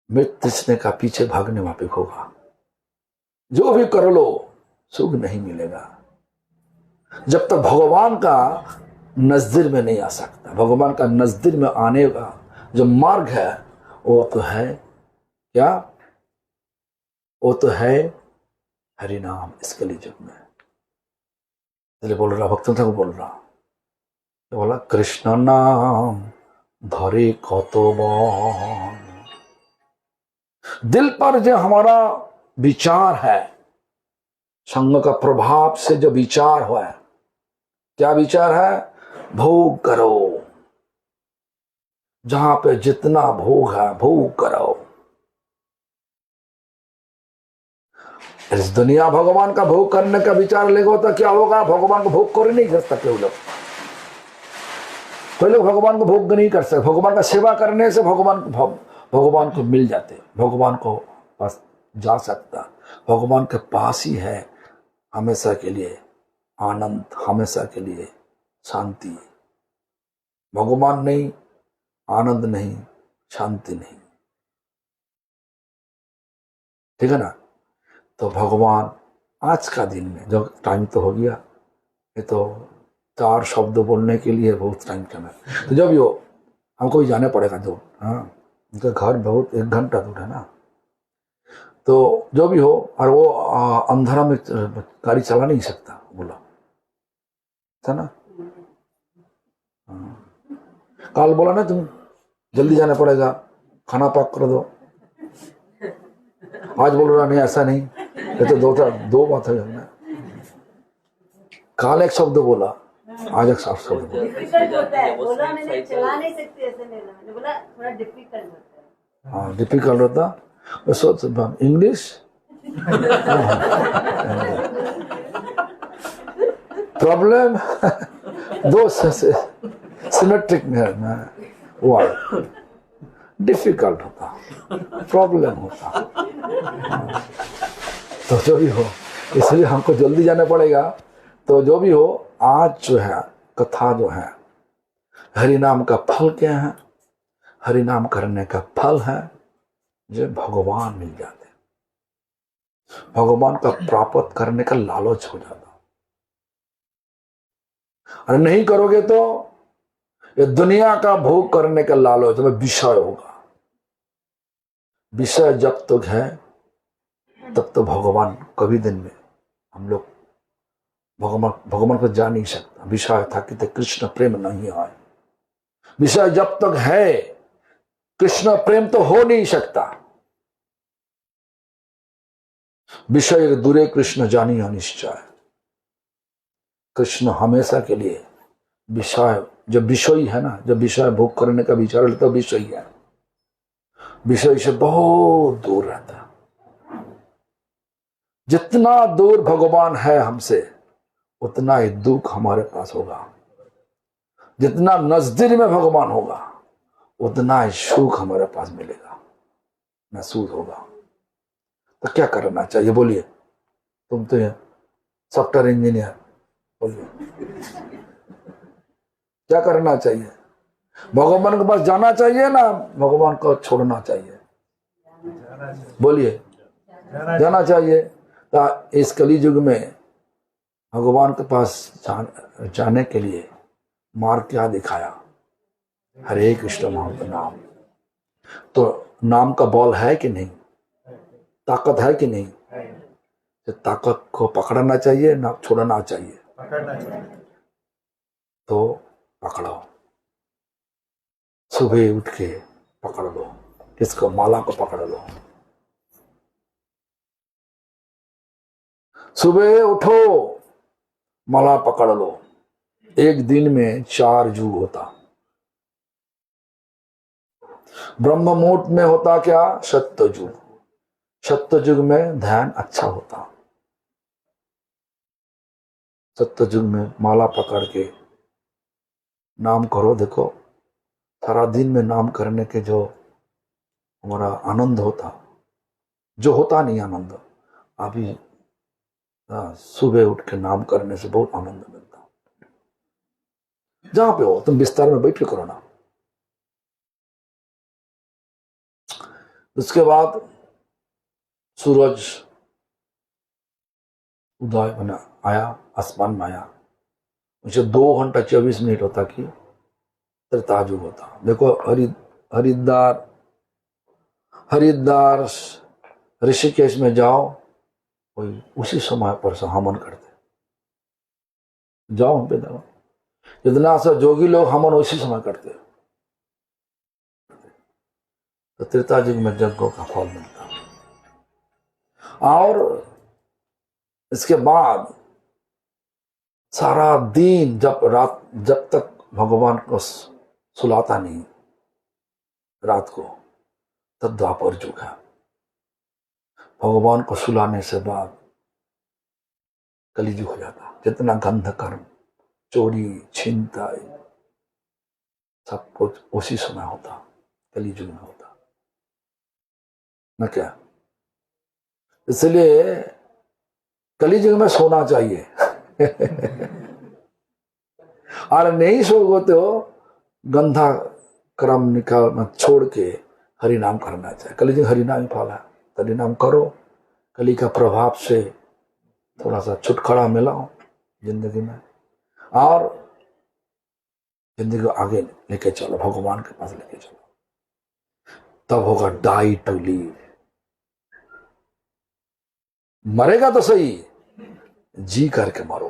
मृत तृष्णा का पीछे भागने मापिक होगा। जो भी कर लो सुख नहीं मिलेगा जब तक भगवान का नजदीक में नहीं आ सकता। भगवान का नजदीक में आने का जो मार्ग है वो तो है क्या? वो तो है हरि नाम। इसके लिए जब मैं इसलिए बोल रहा, भक्तों को बोल रहा, बोला कृष्ण नाम धरे कत बन, दिल पर जो हमारा विचार है, संग का प्रभाव से जो विचार हुआ है, क्या विचार है? भोग करो, जहां पे जितना भोग है भोग करो। इस दुनिया भगवान का भोग करने का विचार लेगा तो क्या होगा? भगवान को भोग कर ही नहीं कर सकते लोग। कोई लोग भगवान को भोग नहीं कर सकते। भगवान का सेवा करने से भगवान को मिल जाते, भगवान को पास जा सकता। भगवान के पास ही है हमेशा के लिए आनंद, हमेशा के लिए शांति। भगवान नहीं, आनंद नहीं, शांति नहीं। ठीक है ना? तो भगवान आज का दिन में, जो टाइम तो हो गया, ये तो 4 शब्द बोलने के लिए बहुत टाइम कम है। तो जब भी हो, हमको भी जाने पड़ेगा दूर। हाँ, उनका घर बहुत 1 घंटा दूर है ना। तो जो भी हो, और वो अंधेरा में गाड़ी चला नहीं सकता, बोला था ना। कल बोला ना तुम जल्दी जाना पड़ेगा, खाना पैक कर दो। आज बोल रहा नहीं, ऐसा नहीं, ये तो दो बात है ना। काल एक शब्द बोला, आज एक शब्द बोला। डिफिकल्ट होता है, बोला मैंने चला नहीं सकती ऐसे नहीं, मैंने बोला थोड़ा डिफिकल्ट होता है। हाँ, डिफिकल्ट होता। सोच इंग्लिश प्रॉब्लम दो सिमेट्रिक में वर्ड डिफिकल्ट होता, प्रॉब्लम होता। तो जो भी हो, इसलिए हमको जल्दी जाना पड़ेगा। तो जो भी हो, आज जो है कथा जो है, हरि नाम का फल क्या है? हरि नाम करने का फल है जो भगवान मिल जाते, भगवान का प्राप्त करने का लालच हो जाता। और नहीं करोगे तो ये दुनिया का भोग करने का लालच में विषय होगा। विषय जब तक है तब तो भगवान कभी दिन में हम लोग भगवान को जा नहीं सकता। विषय था कि कृष्ण प्रेम नहीं आए। विषय जब तक है, कृष्ण प्रेम तो हो नहीं सकता। विषय दूरे कृष्ण जानी अनिश्चय। कृष्ण हमेशा के लिए विषय, जब विषय है ना, जब विषय भोग करने का विचार लेता तो विषय है, विषय से बहुत दूर रहता है। जितना दूर भगवान है हमसे, उतना ही दुख हमारे पास होगा। जितना नजदीक में भगवान होगा, उतना ही सुख हमारे पास मिलेगा, महसूस होगा। तो क्या करना चाहिए बोलिए? तुम तो सॉफ्टवेयर इंजीनियर, बोलिए क्या करना चाहिए? भगवान के पास जाना चाहिए ना भगवान को छोड़ना चाहिए? बोलिए, जाना चाहिए। तो इस कली युग में भगवान के पास जाने के लिए मार्ग क्या दिखाया? हरे कृष्ण नाम। तो नाम का बल है कि नहीं? ताकत है कि नहीं? तो ताकत को पकड़ना चाहिए ना छोड़ना चाहिए? तो पकड़ो, सुबह उठ के पकड़ लो। किसको? माला को पकड़ लो। सुबह उठो, माला पकड़ लो। एक दिन में 4 युग होता। ब्रह्म मुहूर्त में होता क्या? सत्य युग। सत्य युग में ध्यान अच्छा होता। सत्य युग में माला पकड़ के नाम करो। देखो, सारा दिन में नाम करने के जो हमारा आनंद होता, जो होता नहीं आनंद, अभी सुबह उठ के नाम करने से बहुत आनंद मिलता। जहां पे हो तुम बिस्तर में बैठ के करो ना। उसके बाद सूरज उदय बना आया, आसमान में आया, उसे 2 घंटा 24 मिनट होता कि त्रेता युग होता। देखो, हरिद्वार ऋषिकेश में जाओ, कोई उसी समय पर से हवन करते। जाओ हम पे देखो, जितना सा जोगी लोग हवन उसी समय करते। तो त्रेता युग में यज्ञों का फल मिलता। और इसके बाद सारा दिन जब तक भगवान को सुलाता नहीं रात को, तब द्वापर युग है। भगवान को सुलाने से बाद कलियुग हो जाता। जितना गंध कर्म, चोरी, छीनताई, सब कुछ उसी समय होता, कलियुग में होता न क्या। इसलिए कलियुग में सोना चाहिए और नहीं सोओगे तो गंधा क्रम निकाल छोड़ के हरि नाम करना चाहिए। कलियुग हरि नाम फल है, हरि नाम करो। कली का प्रभाव से थोड़ा सा छुटकारा मिलाओ जिंदगी में, और जिंदगी को आगे लेके चलो, भगवान के पास लेके चलो, तब होगा डाई टू लीव। मरेगा तो सही, जी करके मरो।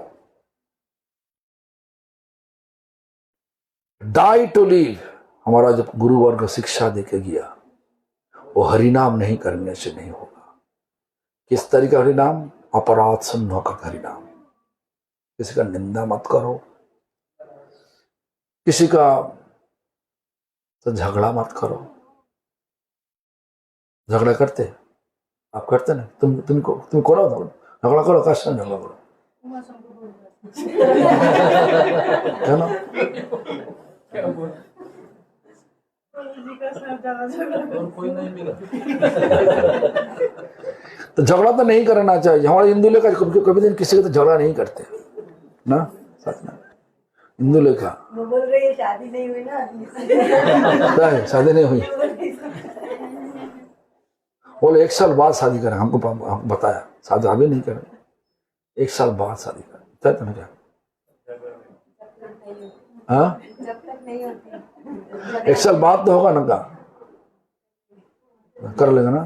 डाई टू लीव हमारा जब गुरु वर्ग शिक्षा देके गया, वो हरिनाम नहीं करने से नहीं होगा। किस तरीके का हरिनाम? अपराध शून्य होकर हरिनाम। किसी का निंदा मत करो, किसी का तो झगड़ा मत करो। झगड़ा करते आप? करते ना? तुम करो झगड़ा करो, कष्ट झगड़ा करो है ना? कोई नहीं मिला तो झगड़ा तो नहीं करना चाहिए। हमारे हिंदू लोग कभी दिन किसी का तो झगड़ा नहीं करते ना, सच में। हिंदू लोग का वो बोल रही है शादी नहीं हुई ना, शादी नहीं हुई, बोले 1 साल बाद शादी करें। हमको बताया शादी अभी नहीं करें, 1 साल बाद शादी करें। तो क्या हाँ, जब तक नहीं होती 1 साल बाद तो होगा ना, का कर लेगा ना,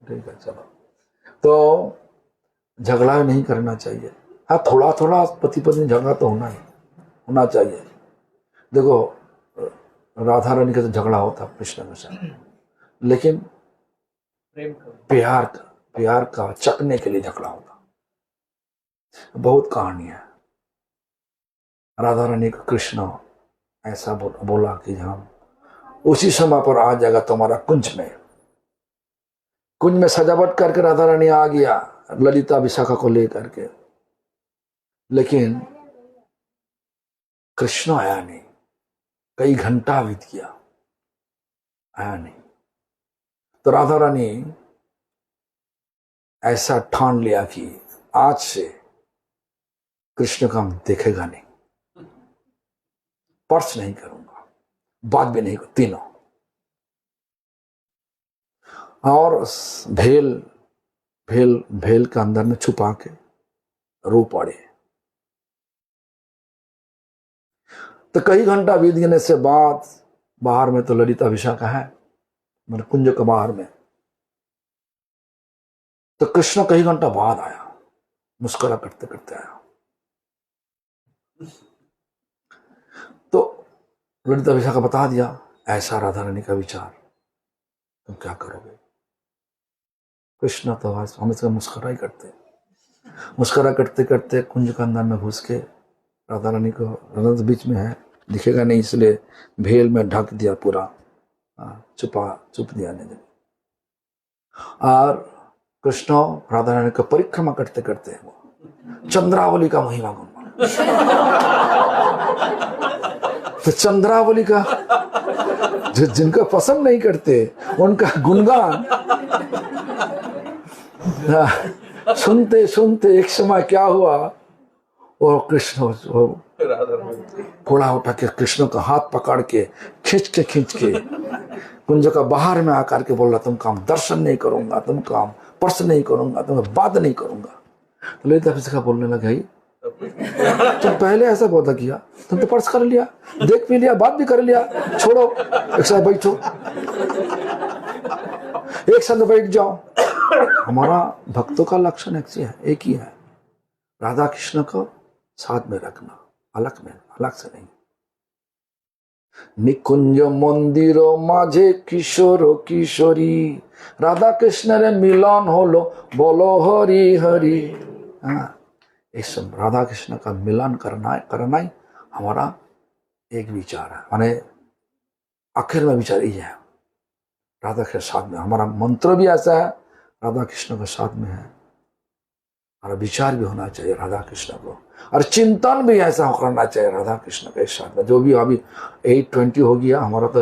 ठीक है चलो। तो झगड़ा नहीं करना चाहिए। हाँ, थोड़ा थोड़ा पति पत्नी झगड़ा तो होना चाहिए। देखो राधा रानी का तो झगड़ा होता कृष्ण के साथ, लेकिन प्यार का चकने के लिए झगड़ा होता। बहुत कहानी है। राधा रानी का कृष्ण ऐसा बोला कि हम उसी समय पर आ जाएगा तुम्हारा कुंज में सजावट करके राधा रानी आ गया ललिता विशाखा को लेकर के, लेकिन कृष्ण आया नहीं। कई घंटा बीत गया, आया नहीं। तो राधा रानी ऐसा ठान लिया कि आज से कृष्ण का हम देखेगा नहीं, स्पर्श नहीं करूंगा, बात भी नहीं, तीनों। और भेल के अंदर में छुपा के रो पड़े। तो कई घंटा बीत गने से बाद बाहर में तो ललिता विशाखा है, मतलब कुंज के बाहर में। तो कृष्ण कई घंटा बाद आया, मुस्कुरा करते करते आया। तो ललिता विशाखा बता दिया ऐसा राधा रानी का विचार, तुम क्या करोगे? कृष्ण तो हम इसका मुस्कुरा ही करते, मुस्कुरा करते करते कुंज के अंदर में घुस के राधा रानी को, राधा बीच में है दिखेगा नहीं, इसलिए भेल में ढक दिया पूरा, छुप दिया नहीं। और कृष्ण राधा रानी को परिक्रमा करते करते चंद्रावली का महिमा गुणगान। तो चंद्रावली का जिनका पसंद नहीं करते उनका गुणगान सुनते सुनते एक समय क्या हुआ, वो कृष्ण घोड़ा उठा के कृष्ण का हाथ पकड़ के खींच के कुंज का बाहर में आकर के बोल रहा, तुम काम दर्शन नहीं करूंगा, तुम काम स्पर्श नहीं करूंगा, तुम बात नहीं करूंगा। तो ललिता विशाखा बोलने लगा, तुम पहले ऐसा पौधा किया, तुम तो स्पर्श कर लिया, देख भी लिया, बात भी कर लिया, छोड़ो एक साथ बैठो, एक साथ बैठ जाओ। हमारा भक्तों का लक्षण एक ही है, राधा कृष्ण को साथ में रखना, अलग से नहीं। निकुंज मंदिर माझे किशोर किशोरी राधा कृष्ण रे मिलन होलो बोलो हरि हरि। हाँ, इस राधा कृष्ण का मिलन करना ही हमारा एक विचार है। माने आखिर में विचार ये है, राधा के साथ में हमारा मंत्र भी ऐसा है, राधा कृष्ण के साथ में है। हमारा विचार भी होना चाहिए राधा कृष्ण को, और चिंतन भी ऐसा करना चाहिए राधा कृष्ण के साथ में। जो भी अभी 8:20 हो गया, हमारा तो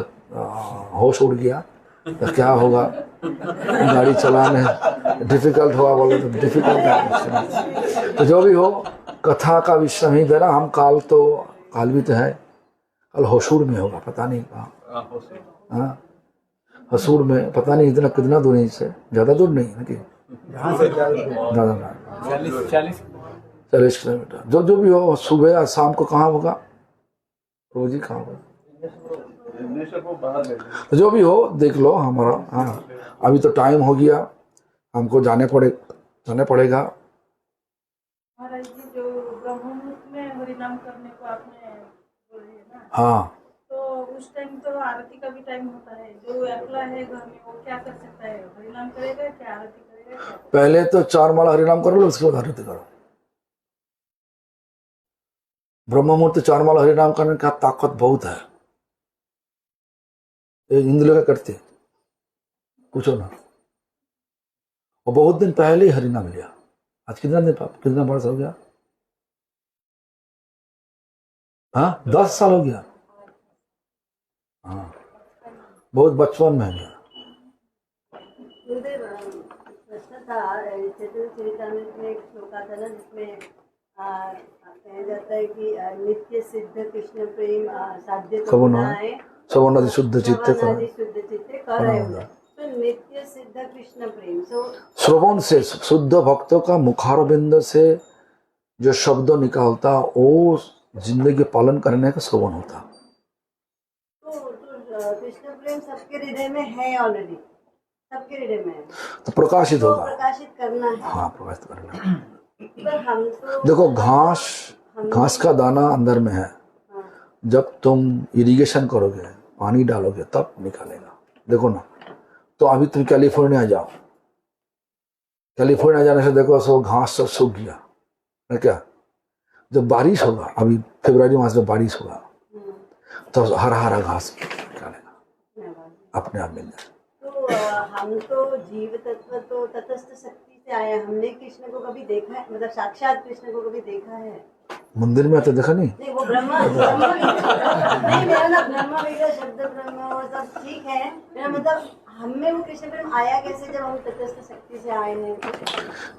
होश उड़ गया, तो क्या होगा, गाड़ी चलाने डिफिकल्ट हुआ बोले तो डिफिकल्ट है। तो जो भी हो, कथा का विषय नहीं दे रहा हम। काल भी तो है, कल होसूर में होगा, पता नहीं कहाँ। हाँ, हसूर में पता नहीं इतना कितना दूर है इससे, ज्यादा दूर नहीं है कि यहाँ से ज्यादा 40 किलोमीटर। जो भी हो, सुबह या शाम को कहाँ होगा, रोज ही कहाँ होगा, तो जो भी हो देख लो हमारा। हाँ, अभी तो टाइम हो गया, हमको जाने पड़ेगा। महाराज जी, जो ब्रह्म मुहूर्त में हरिनाम करने को आपने बोली है ना, हाँ, तो उस टाइम तो आरती का भी टाइम होता है। जो अकेला है घर में, वो क्या कर सकता है? हरिनाम करेगा क्या, आरती करेगा क्या? पहले तो 4 माला हरिनाम कर लो, उसके बाद आरती करो। ब्रह्म मुहूर्त 4 माला हरिनाम करने का ताकत बहुत है। इंद्र का करते पूछो ना, और बहुत दिन पहले ही हरिनाम लिया। आज कितना वर्ष हो गया? हाँ, 10 साल हो गया। हाँ, बहुत बचपन में गया। गुरुदेव, प्रश्न था, चैतन्य चरितामृत में एक श्लोक आता ना, जिसमें कहा जाता है कि नित्य सिद्ध कृष्ण प्रेम साध्य तो सगुणा है, सगुणादि शुद्ध चित्त कर रहे हो। तो नित्य सिद्ध कृष्ण प्रेम, श्रवण से शुद्ध भक्तों का मुखारबिंद से जो शब्द निकालता, वो जिंदगी पालन करने का श्रवण होता। तो कृष्ण प्रेम सबके हृदय में है ऑलरेडी, सबके हृदय में है, तो प्रकाशित तो होगा। प्रकाशित करना है। हाँ, प्रकाशित करना है। पर हम तो देखो, घास का दाना अंदर में है। हाँ, जब तुम इरिगेशन करोगे, पानी डालोगे, तब निकालेगा। देखो ना, तो अभी तुम कैलिफोर्निया जाओ, कैलिफोर्निया जाने से देखो सो घास सब सूख गया है क्या। जब बारिश होगा, अभी फरवरी मास में बारिश होगा, तो हरा हरा घास निकालेगा, अपने आप मिल जाए। तो हम तो जीव तत्व तो तटस्थ शक्ति से आए, हमने कृष्ण को कभी देखा है, मतलब साक्षात कृष्ण को कभी देखा है? मंदिर में तो देखा नहीं। नहीं, वो ब्रह्मा नहीं, मेरा ना ब्रह्मा विद्या शब्द ब्रह्म वो सब ठीक है, मेरा मतलब हमें वो कृष्ण प्रेम आया कैसे जब हम तटस्थ शक्ति से आए हैं?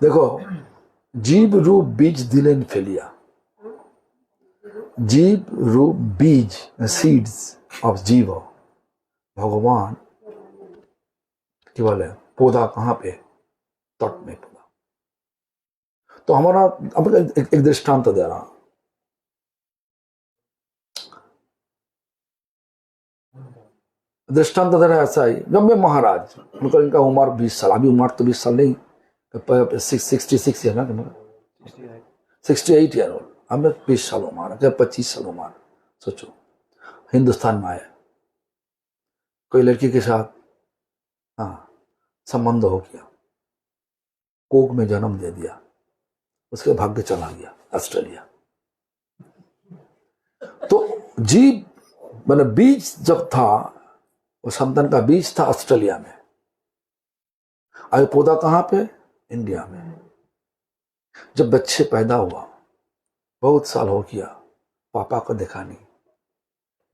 देखो, जीव रूप बीज दिलेन फेलिया, जीव रूप बीज सीड्स ऑफ जीव भगवान केवल है। पौधा कहाँ पे? तट में पौधा। तो हमारा अब एक दृष्टांत दे रहा हूं। दृष्टांत दे रहा है ऐसा ही, जब मैं महाराज, उनका इनका उम्र 20 साल, अभी उम्र तो 20 साल नहीं, 66 है ना, 68 ईयर ओल्ड। हमें 20 साल उम्र, क्या 25 साल उम्र। सोचो, हिंदुस्तान में आए, कोई लड़की के साथ हाँ संबंध हो गया, कोक में जन्म दे दिया, उसके भाग्य चला गया ऑस्ट्रेलिया। तो जीव मैंने बीज जब था, वो संतान का बीज था ऑस्ट्रेलिया में, अब पौधा कहाँ पे? इंडिया में। जब बच्चे पैदा हुआ, बहुत साल हो गया, पापा को देखा नहीं,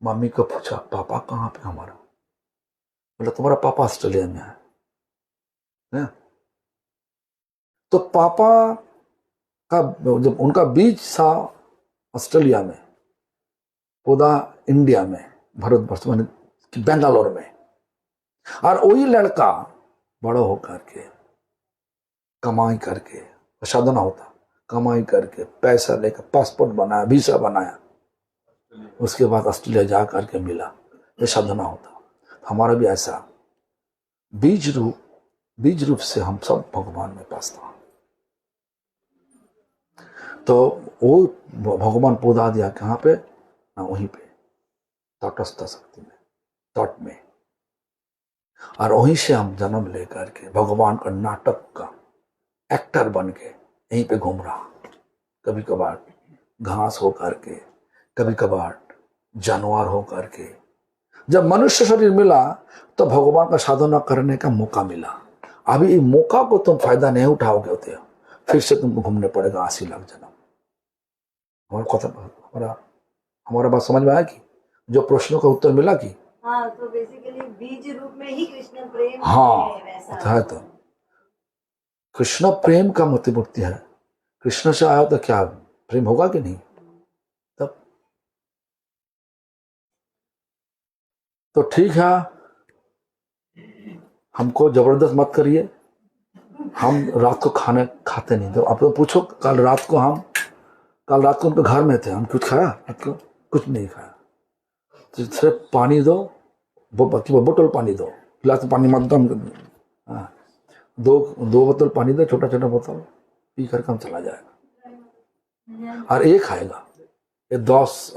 मम्मी को पूछा पापा कहाँ पे हमारा? बोला तुम्हारा पापा ऑस्ट्रेलिया में है। तो पापा का जब उनका बीज था ऑस्ट्रेलिया में, पौधा इंडिया में, भारतवर्ष में, बेंगलोर में, और वही लड़का बड़ा होकर के कमाई करके, साधना होता, कमाई करके पैसा लेकर पासपोर्ट बनाया, वीसा बनाया, उसके बाद ऑस्ट्रेलिया जा करके मिला, ये साधना होता। हमारा भी ऐसा बीज रूप से हम सब भगवान में पास था। तो वो भगवान पौधा दिया कहाँ पे? ना वहीं पे। तटस्थ शक्ति में, तट में। और वहीं से हम जन्म लेकर के भगवान का नाटक का एक्टर बन के यहीं पे घूम रहा, कभी कभार घास हो करके, कभी कभार जानवर हो करके। जब मनुष्य शरीर मिला तो भगवान का साधना करने का मौका मिला। अभी इस मौका को तुम फायदा नहीं उठाओगे होते हो, फिर से तुमको घूमने पड़ेगा 80 लाख जन्म। हमारा बात समझ में आया कि जो प्रश्नों का उत्तर मिला कि हाँ, तो बेसिकली बीज रूप में ही कृष्ण प्रेम हाँ है, वैसा होता है। तो कृष्ण प्रेम का मूर्ति है। कृष्ण से आया तो क्या प्रेम होगा कि नहीं? तब तो ठीक है, हमको जबरदस्त मत करिए। हम रात को खाने खाते नहीं। तो आप तो पूछो, कल रात को उनके घर में थे, हम कुछ खाया? आपको कुछ नहीं खाया। तो सिर्फ पानी दो, बोतल पानी दो, गिलास पानी मत दो। हाँ, दो बोतल पानी दो, छोटा छोटा बोतल, पी कर काम चला जाएगा। और एक खाएगा, ये 10